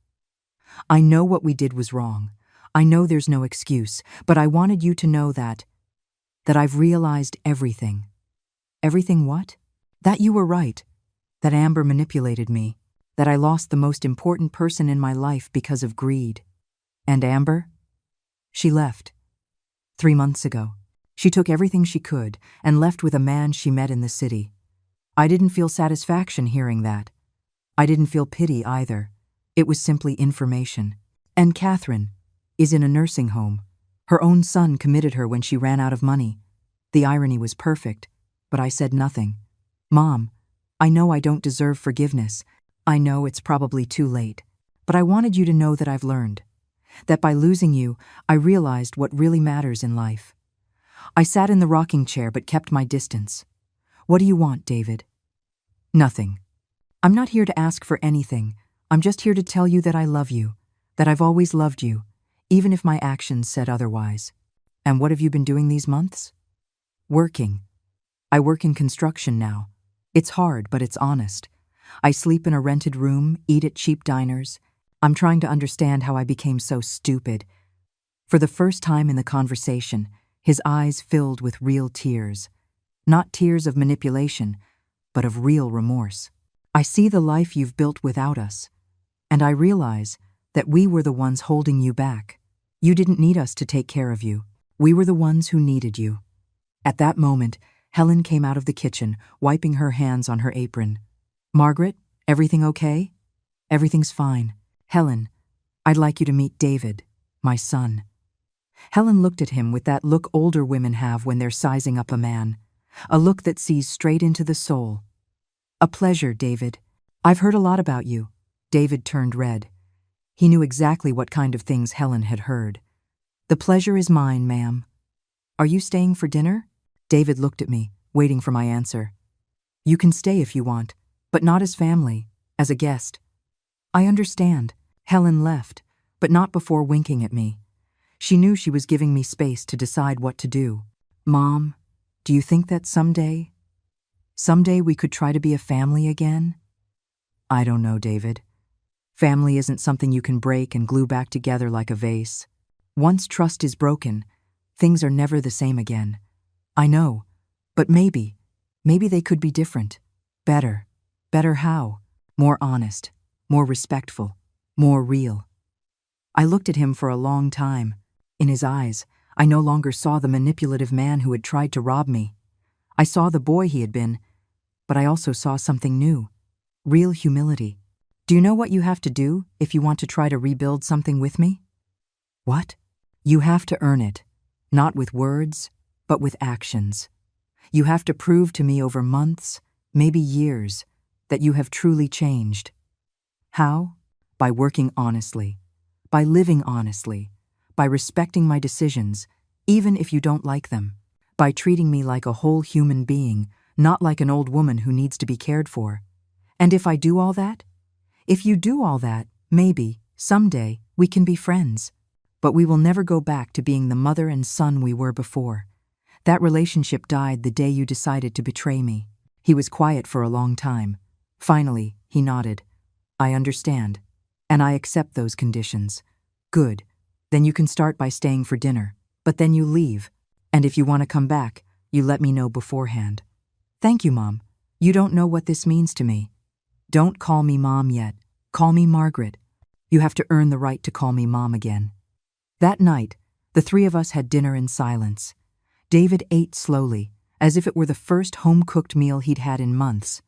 "I know what we did was wrong. I know there's no excuse, but I wanted you to know that I've realized everything." Everything what? That you were right. That Amber manipulated me. That I lost the most important person in my life because of greed. And Amber? She left. 3 months ago. She took everything she could and left with a man she met in the city. I didn't feel satisfaction hearing that. I didn't feel pity either. It was simply information. And Catherine is in a nursing home. Her own son committed her when she ran out of money. The irony was perfect, but I said nothing. Mom, I know I don't deserve forgiveness. I know it's probably too late. But I wanted you to know that I've learned. That by losing you, I realized what really matters in life. I sat in the rocking chair but kept my distance. What do you want, David? Nothing. I'm not here to ask for anything. I'm just here to tell you that I love you, that I've always loved you, even if my actions said otherwise. And what have you been doing these months? Working. I work in construction now. It's hard, but it's honest. I sleep in a rented room, eat at cheap diners. I'm trying to understand how I became so stupid. For the first time in the conversation, his eyes filled with real tears. Not tears of manipulation, but of real remorse. I see the life you've built without us, and I realize that we were the ones holding you back. You didn't need us to take care of you. We were the ones who needed you. At that moment, Helen came out of the kitchen, wiping her hands on her apron. Margaret, everything okay? Everything's fine. Helen, I'd like you to meet David, my son. Helen looked at him with that look older women have when they're sizing up a man, a look that sees straight into the soul. A pleasure, David. I've heard a lot about you. David turned red. He knew exactly what kind of things Helen had heard. The pleasure is mine, ma'am. Are you staying for dinner? David looked at me, waiting for my answer. You can stay if you want, but not as family, as a guest. I understand. Helen left, but not before winking at me. She knew she was giving me space to decide what to do. Mom, do you think that someday we could try to be a family again? I don't know, David. Family isn't something you can break and glue back together like a vase. Once trust is broken, things are never the same again. I know, but maybe they could be different. Better. Better how? More honest, more respectful, more real. I looked at him for a long time. In his eyes, I no longer saw the manipulative man who had tried to rob me. I saw the boy he had been, but I also saw something new. Real humility. Do you know what you have to do if you want to try to rebuild something with me? What? You have to earn it. Not with words, but with actions. You have to prove to me over months, maybe years, that you have truly changed. How? By working honestly. By living honestly. By respecting my decisions, even if you don't like them. By treating me like a whole human being, not like an old woman who needs to be cared for. And if I do all that? If you do all that, maybe, someday, we can be friends. But we will never go back to being the mother and son we were before. That relationship died the day you decided to betray me. He was quiet for a long time. Finally, he nodded. I understand. And I accept those conditions. Good. Then you can start by staying for dinner. But then you leave. And if you want to come back, you let me know beforehand. Thank you, Mom. You don't know what this means to me. Don't call me Mom yet. Call me Margaret. You have to earn the right to call me Mom again. That night, the three of us had dinner in silence. David ate slowly, as if it were the first home-cooked meal he'd had in months.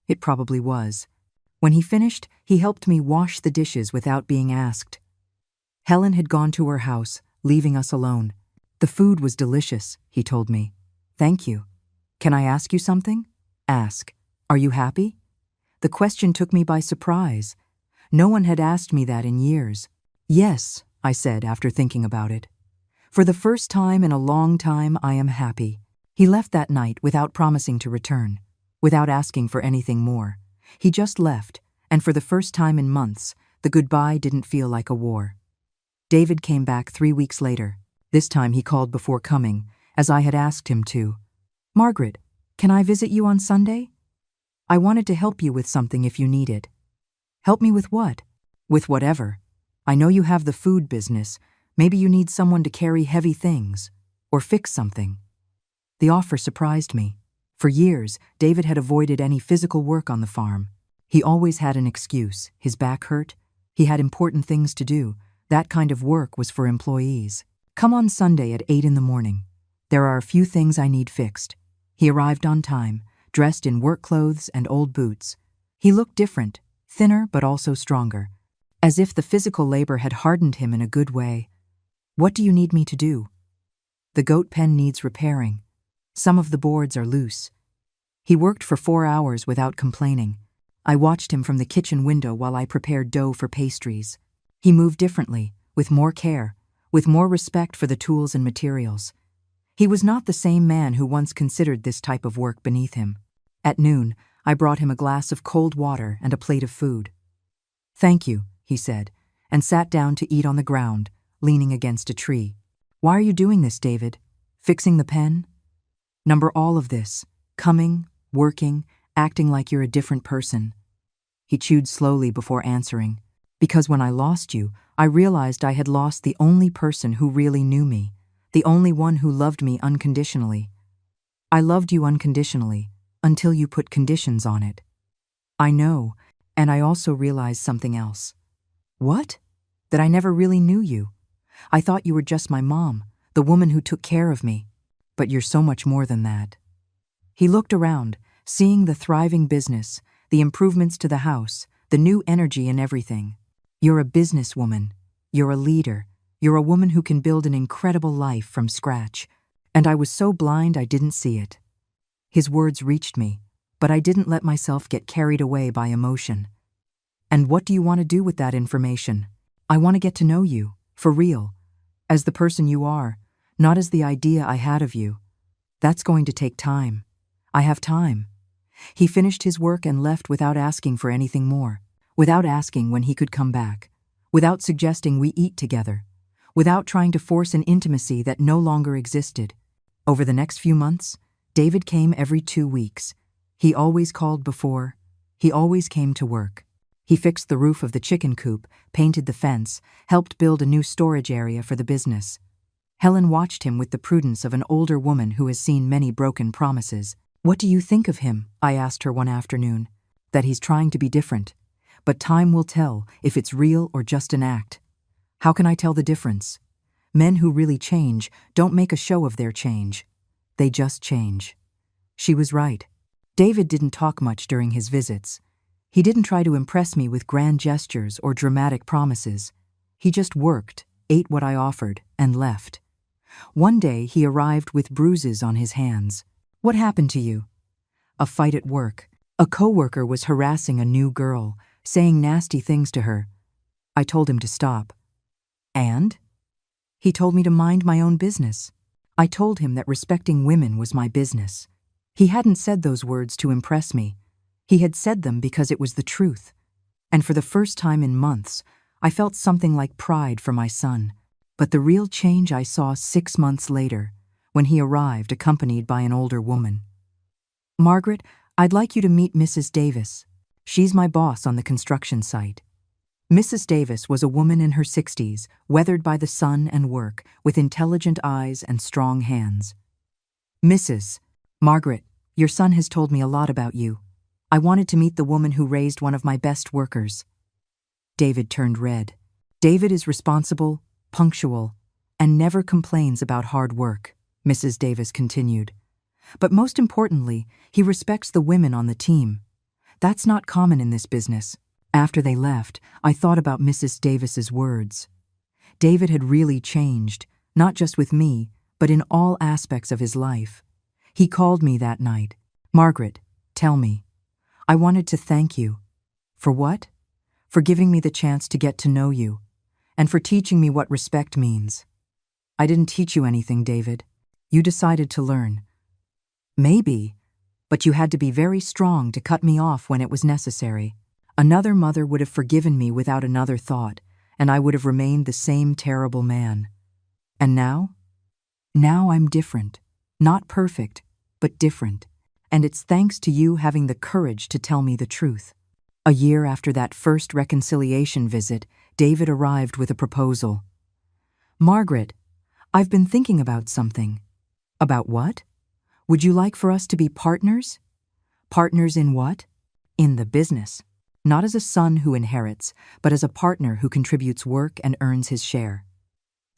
It probably was. When he finished, he helped me wash the dishes without being asked. Helen had gone to her house, leaving us alone. The food was delicious, he told me. Thank you. Can I ask you something? Ask. Are you happy? The question took me by surprise. No one had asked me that in years. Yes, I said after thinking about it. For the first time in a long time, I am happy. He left that night without promising to return, without asking for anything more. He just left, and for the first time in months, the goodbye didn't feel like a war. David came back 3 weeks later. This time he called before coming, as I had asked him to. Margaret, can I visit you on Sunday? I wanted to help you with something if you need it. Help me with what? With whatever. I know you have the food business. Maybe you need someone to carry heavy things, or fix something. The offer surprised me. For years, David had avoided any physical work on the farm. He always had an excuse. His back hurt. He had important things to do. That kind of work was for employees. Come on Sunday at 8 in the morning. There are a few things I need fixed. He arrived on time, dressed in work clothes and old boots. He looked different, thinner but also stronger, as if the physical labor had hardened him in a good way. What do you need me to do? The goat pen needs repairing. Some of the boards are loose. He worked for 4 hours without complaining. I watched him from the kitchen window while I prepared dough for pastries. He moved differently, with more care, with more respect for the tools and materials. He was not the same man who once considered this type of work beneath him. At noon, I brought him a glass of cold water and a plate of food. "Thank you," he said, and sat down to eat on the ground, leaning against a tree. "Why are you doing this, David? Fixing the pen? Number all of this, coming, working, acting like you're a different person." He chewed slowly before answering. "Because when I lost you, I realized I had lost the only person who really knew me, the only one who loved me unconditionally. I loved you unconditionally, until you put conditions on it. I know, and I also realized something else." "What?" "That I never really knew you. I thought you were just my mom, the woman who took care of me. But you're so much more than that." He looked around, seeing the thriving business, the improvements to the house, the new energy in everything. "You're a businesswoman. You're a leader. You're a woman who can build an incredible life from scratch. And I was so blind I didn't see it." His words reached me, but I didn't let myself get carried away by emotion. "And what do you want to do with that information?" "I want to get to know you, for real, as the person you are, not as the idea I had of you. That's going to take time. I have time." He finished his work and left without asking for anything more, without asking when he could come back, without suggesting we eat together, without trying to force an intimacy that no longer existed. Over the next few months, David came every 2 weeks. He always called before. He always came to work. He fixed the roof of the chicken coop, painted the fence, helped build a new storage area for the business. Helen watched him with the prudence of an older woman who has seen many broken promises. "What do you think of him?" I asked her one afternoon. "That he's trying to be different. But time will tell if it's real or just an act." "How can I tell the difference? Men who really change don't make a show of their change. They just change." She was right. David didn't talk much during his visits. He didn't try to impress me with grand gestures or dramatic promises. He just worked, ate what I offered, and left. One day he arrived with bruises on his hands. "What happened to you?" "A fight at work. A coworker was harassing a new girl, saying nasty things to her. I told him to stop." "And?" "He told me to mind my own business. I told him that respecting women was my business." He hadn't said those words to impress me. He had said them because it was the truth. And for the first time in months, I felt something like pride for my son. But the real change I saw 6 months later, when he arrived accompanied by an older woman. "Margaret, I'd like you to meet Mrs. Davis. She's my boss on the construction site." Mrs. Davis was a woman in her 60s, weathered by the sun and work, with intelligent eyes and strong hands. "Mrs. Margaret, your son has told me a lot about you. I wanted to meet the woman who raised one of my best workers." David turned red. "David is responsible, punctual, and never complains about hard work," Mrs. Davis continued. "But most importantly, he respects the women on the team. That's not common in this business." After they left, I thought about Mrs. Davis's words. David had really changed, not just with me, but in all aspects of his life. He called me that night. "Margaret, tell me. I wanted to thank you." "For what?" "For giving me the chance to get to know you, and for teaching me what respect means." "I didn't teach you anything, David. You decided to learn." "Maybe, but you had to be very strong to cut me off when it was necessary. Another mother would have forgiven me without another thought, and I would have remained the same terrible man. And now? Now I'm different. Not perfect, but different. And it's thanks to you having the courage to tell me the truth." A year after that first reconciliation visit, David arrived with a proposal. "Margaret, I've been thinking about something." "About what?" Would you like for us to be partners? Partners in what? In the business. Not as a son who inherits, but as a partner who contributes work and earns his share.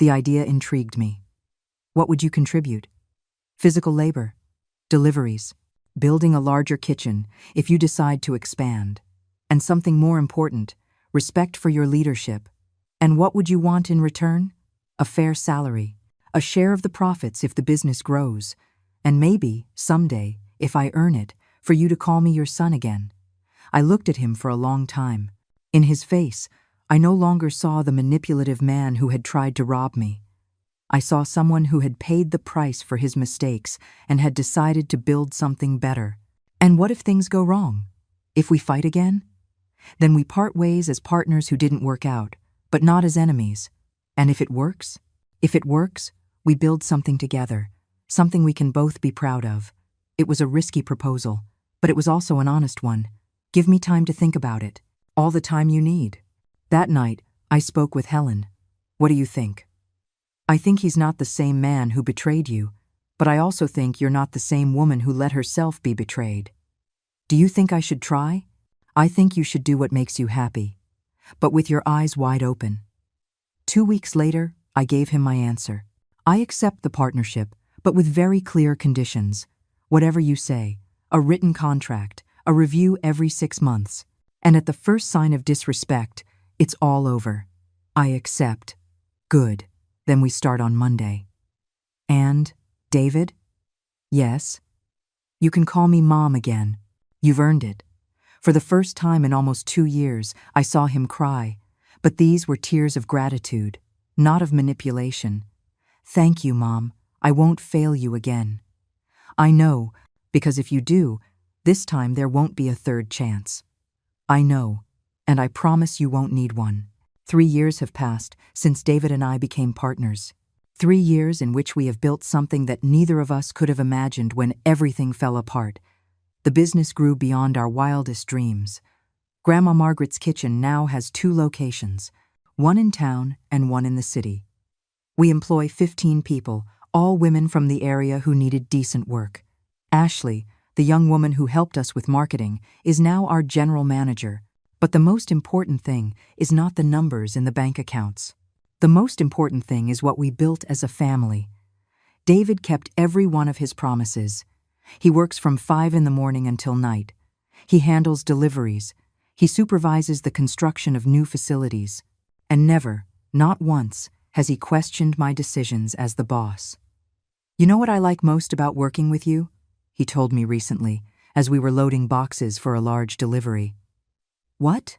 The idea intrigued me. What would you contribute? Physical labor, deliveries, building a larger kitchen if you decide to expand, and something more important, respect for your leadership. And what would you want in return? A fair salary, a share of the profits if the business grows, and maybe, someday, if I earn it, for you to call me your son again. I looked at him for a long time. In his face, I no longer saw the manipulative man who had tried to rob me. I saw someone who had paid the price for his mistakes and had decided to build something better. And what if things go wrong? If we fight again? Then we part ways as partners who didn't work out, but not as enemies. And if it works? If it works, we build something together, something we can both be proud of. It was a risky proposal, but it was also an honest one. Give me time to think about it. All the time you need. That night, I spoke with Helen. What do you think? I think he's not the same man who betrayed you, but I also think you're not the same woman who let herself be betrayed. Do you think I should try? I think you should do what makes you happy, but with your eyes wide open. 2 weeks later, I gave him my answer. I accept the partnership, but with very clear conditions. Whatever you say, a written contract, a review every 6 months, and at the first sign of disrespect, it's all over. I accept. Good. Then we start on Monday. And, David? Yes? You can call me Mom again. You've earned it. For the first time in almost 2 years, I saw him cry, but these were tears of gratitude, not of manipulation. Thank you, Mom. I won't fail you again. I know, because if you do, this time there won't be a third chance. I know, and I promise you won't need one. 3 years have passed since David and I became partners. 3 years in which we have built something that neither of us could have imagined when everything fell apart. The business grew beyond our wildest dreams. Grandma Margaret's Kitchen now has 2 locations, one in town and one in the city. We employ 15 people, all women from the area who needed decent work. Ashley, the young woman who helped us with marketing, is now our general manager. But the most important thing is not the numbers in the bank accounts. The most important thing is what we built as a family. David kept every one of his promises. He works from 5 in the morning until night. He handles deliveries. He supervises the construction of new facilities. And never, not once, has he questioned my decisions as the boss. You know what I like most about working with you? He told me recently, as we were loading boxes for a large delivery. What?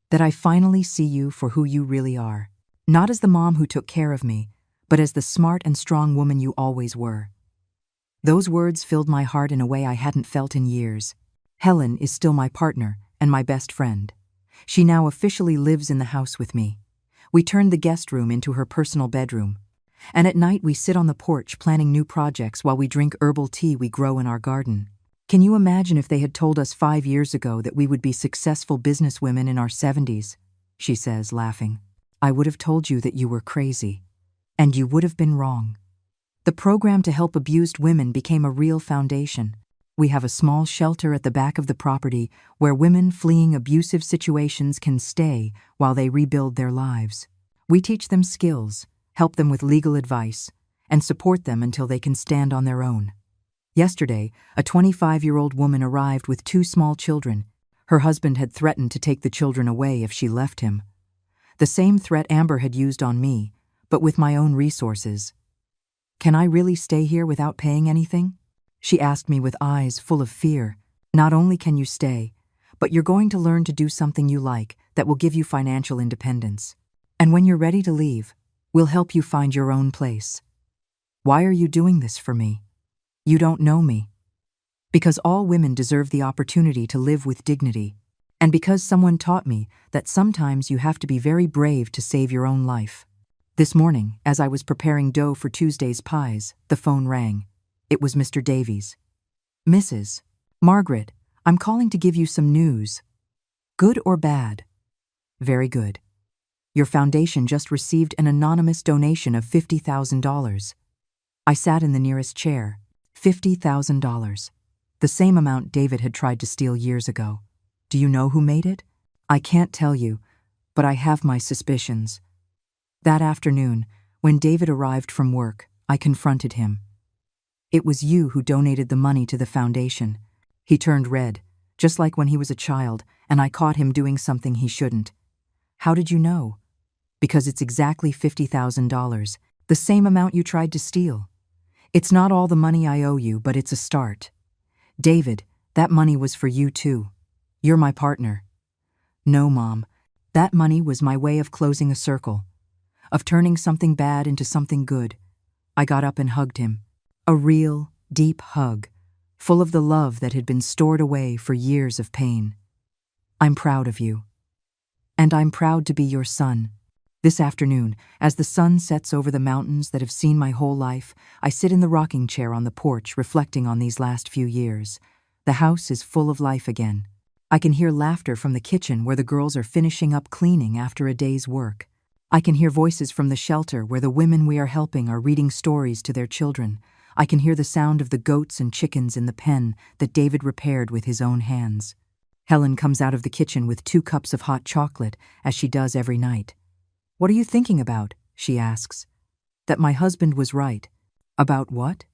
That I finally see you for who you really are. Not as the mom who took care of me, but as the smart and strong woman you always were. Those words filled my heart in a way I hadn't felt in years. Helen is still my partner and my best friend. She now officially lives in the house with me. We turned the guest room into her personal bedroom. And at night we sit on the porch planning new projects while we drink herbal tea we grow in our garden. Can you imagine if they had told us 5 years ago that we would be successful businesswomen in our 70s? She says, laughing. I would have told you that you were crazy. And you would have been wrong. The program to help abused women became a real foundation. We have a small shelter at the back of the property where women fleeing abusive situations can stay while they rebuild their lives. We teach them skills, help them with legal advice, and support them until they can stand on their own. Yesterday, a 25-year-old woman arrived with 2 small children. Her husband had threatened to take the children away if she left him. The same threat Amber had used on me, but with my own resources. Can I really stay here without paying anything? She asked me with eyes full of fear. Not only can you stay, but you're going to learn to do something you like that will give you financial independence. And when you're ready to leave, we'll help you find your own place. Why are you doing this for me? You don't know me. Because all women deserve the opportunity to live with dignity, and because someone taught me that sometimes you have to be very brave to save your own life. This morning, as I was preparing dough for Tuesday's pies, the phone rang. It was Mr. Davies. Mrs. Margaret, I'm calling to give you some news. Good or bad? Very good. Your foundation just received an anonymous donation of $50,000. I sat in the nearest chair. $50,000. The same amount David had tried to steal years ago. Do you know who made it? I can't tell you, but I have my suspicions. That afternoon, when David arrived from work, I confronted him. It was you who donated the money to the foundation. He turned red, just like when he was a child, and I caught him doing something he shouldn't. How did you know? Because it's exactly $50,000, the same amount you tried to steal. It's not all the money I owe you, but it's a start. David, that money was for you too. You're my partner. No, Mom, that money was my way of closing a circle, of turning something bad into something good. I got up and hugged him. A real, deep hug, full of the love that had been stored away for years of pain. I'm proud of you. And I'm proud to be your son. This afternoon, as the sun sets over the mountains that have seen my whole life, I sit in the rocking chair on the porch reflecting on these last few years. The house is full of life again. I can hear laughter from the kitchen where the girls are finishing up cleaning after a day's work. I can hear voices from the shelter where the women we are helping are reading stories to their children. I can hear the sound of the goats and chickens in the pen that David repaired with his own hands. Helen comes out of the kitchen with 2 cups of hot chocolate, as she does every night. What are you thinking about? She asks. That my husband was right. About what?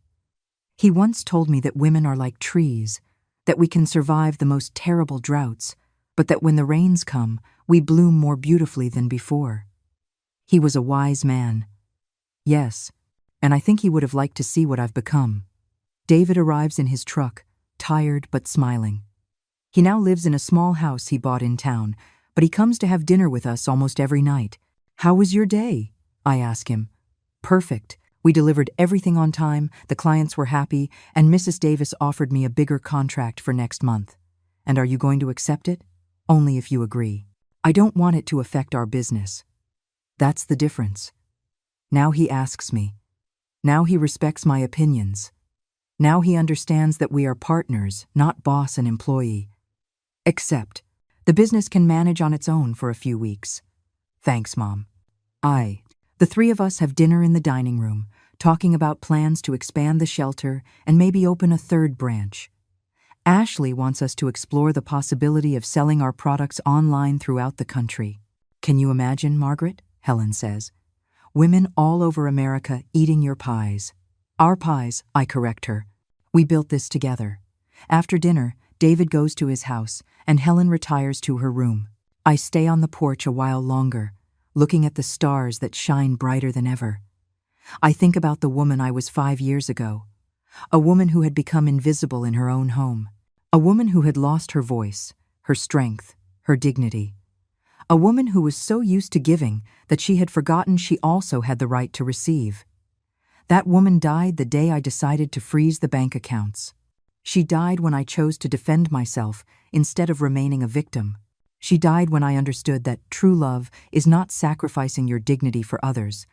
He once told me that women are like trees, that we can survive the most terrible droughts, but that when the rains come, we bloom more beautifully than before. He was a wise man. Yes, and I think he would have liked to see what I've become. David arrives in his truck, tired but smiling. He now lives in a small house he bought in town, but he comes to have dinner with us almost every night. How was your day? I ask him. Perfect. We delivered everything on time, the clients were happy, and Mrs. Davis offered me a bigger contract for next month. And are you going to accept it? Only if you agree. I don't want it to affect our business. That's the difference. Now he asks me. Now he respects my opinions. Now he understands that we are partners, not boss and employee. Accept. The business can manage on its own for a few weeks. Thanks, Mom. The 3 of us have dinner in the dining room, talking about plans to expand the shelter and maybe open a 3rd branch. Ashley wants us to explore the possibility of selling our products online throughout the country. Can you imagine, Margaret? Helen says. Women all over America eating your pies. Our pies, I correct her. We built this together. After dinner, David goes to his house, and Helen retires to her room. I stay on the porch a while longer, looking at the stars that shine brighter than ever. I think about the woman I was 5 years ago, a woman who had become invisible in her own home, a woman who had lost her voice, her strength, her dignity, a woman who was so used to giving that she had forgotten she also had the right to receive. That woman died the day I decided to freeze the bank accounts. She died when I chose to defend myself instead of remaining a victim. She died when I understood that true love is not sacrificing your dignity for others,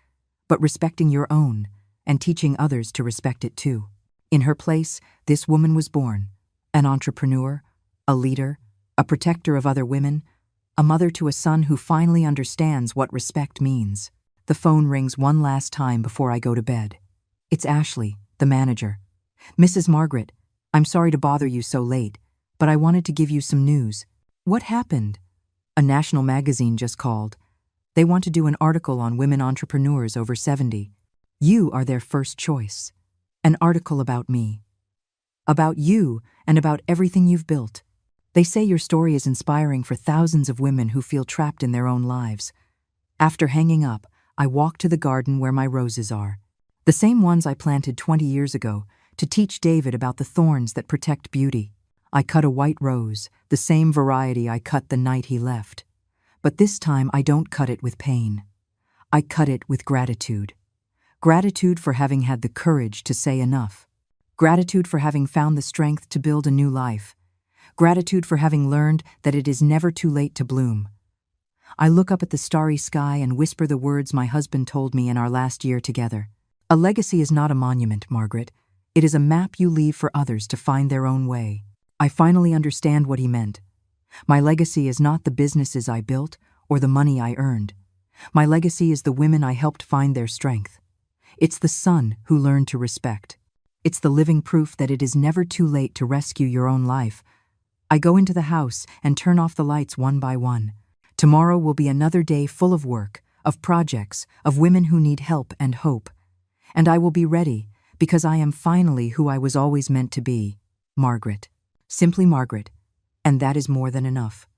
but respecting your own and teaching others to respect it too. In her place, this woman was born, an entrepreneur, a leader, a protector of other women, a mother to a son who finally understands what respect means. The phone rings one last time before I go to bed. It's Ashley, the manager. Mrs. Margaret, I'm sorry to bother you so late, but I wanted to give you some news. What happened? A national magazine just called. They want to do an article on women entrepreneurs over 70. You are their first choice. An article about me. About you and about everything you've built. They say your story is inspiring for thousands of women who feel trapped in their own lives. After hanging up, I walk to the garden where my roses are. The same ones I planted 20 years ago to teach David about the thorns that protect beauty. I cut a white rose, the same variety I cut the night he left. But this time I don't cut it with pain. I cut it with gratitude. Gratitude for having had the courage to say enough. Gratitude for having found the strength to build a new life. Gratitude for having learned that it is never too late to bloom. I look up at the starry sky and whisper the words my husband told me in our last year together. A legacy is not a monument, Margaret. It is a map you leave for others to find their own way. I finally understand what he meant. My legacy is not the businesses I built or the money I earned. My legacy is the women I helped find their strength. It's the son who learned to respect. It's the living proof that it is never too late to rescue your own life. I go into the house and turn off the lights one by one. Tomorrow will be another day full of work, of projects, of women who need help and hope. And I will be ready, because I am finally who I was always meant to be. Margaret. Simply Margaret. And that is more than enough.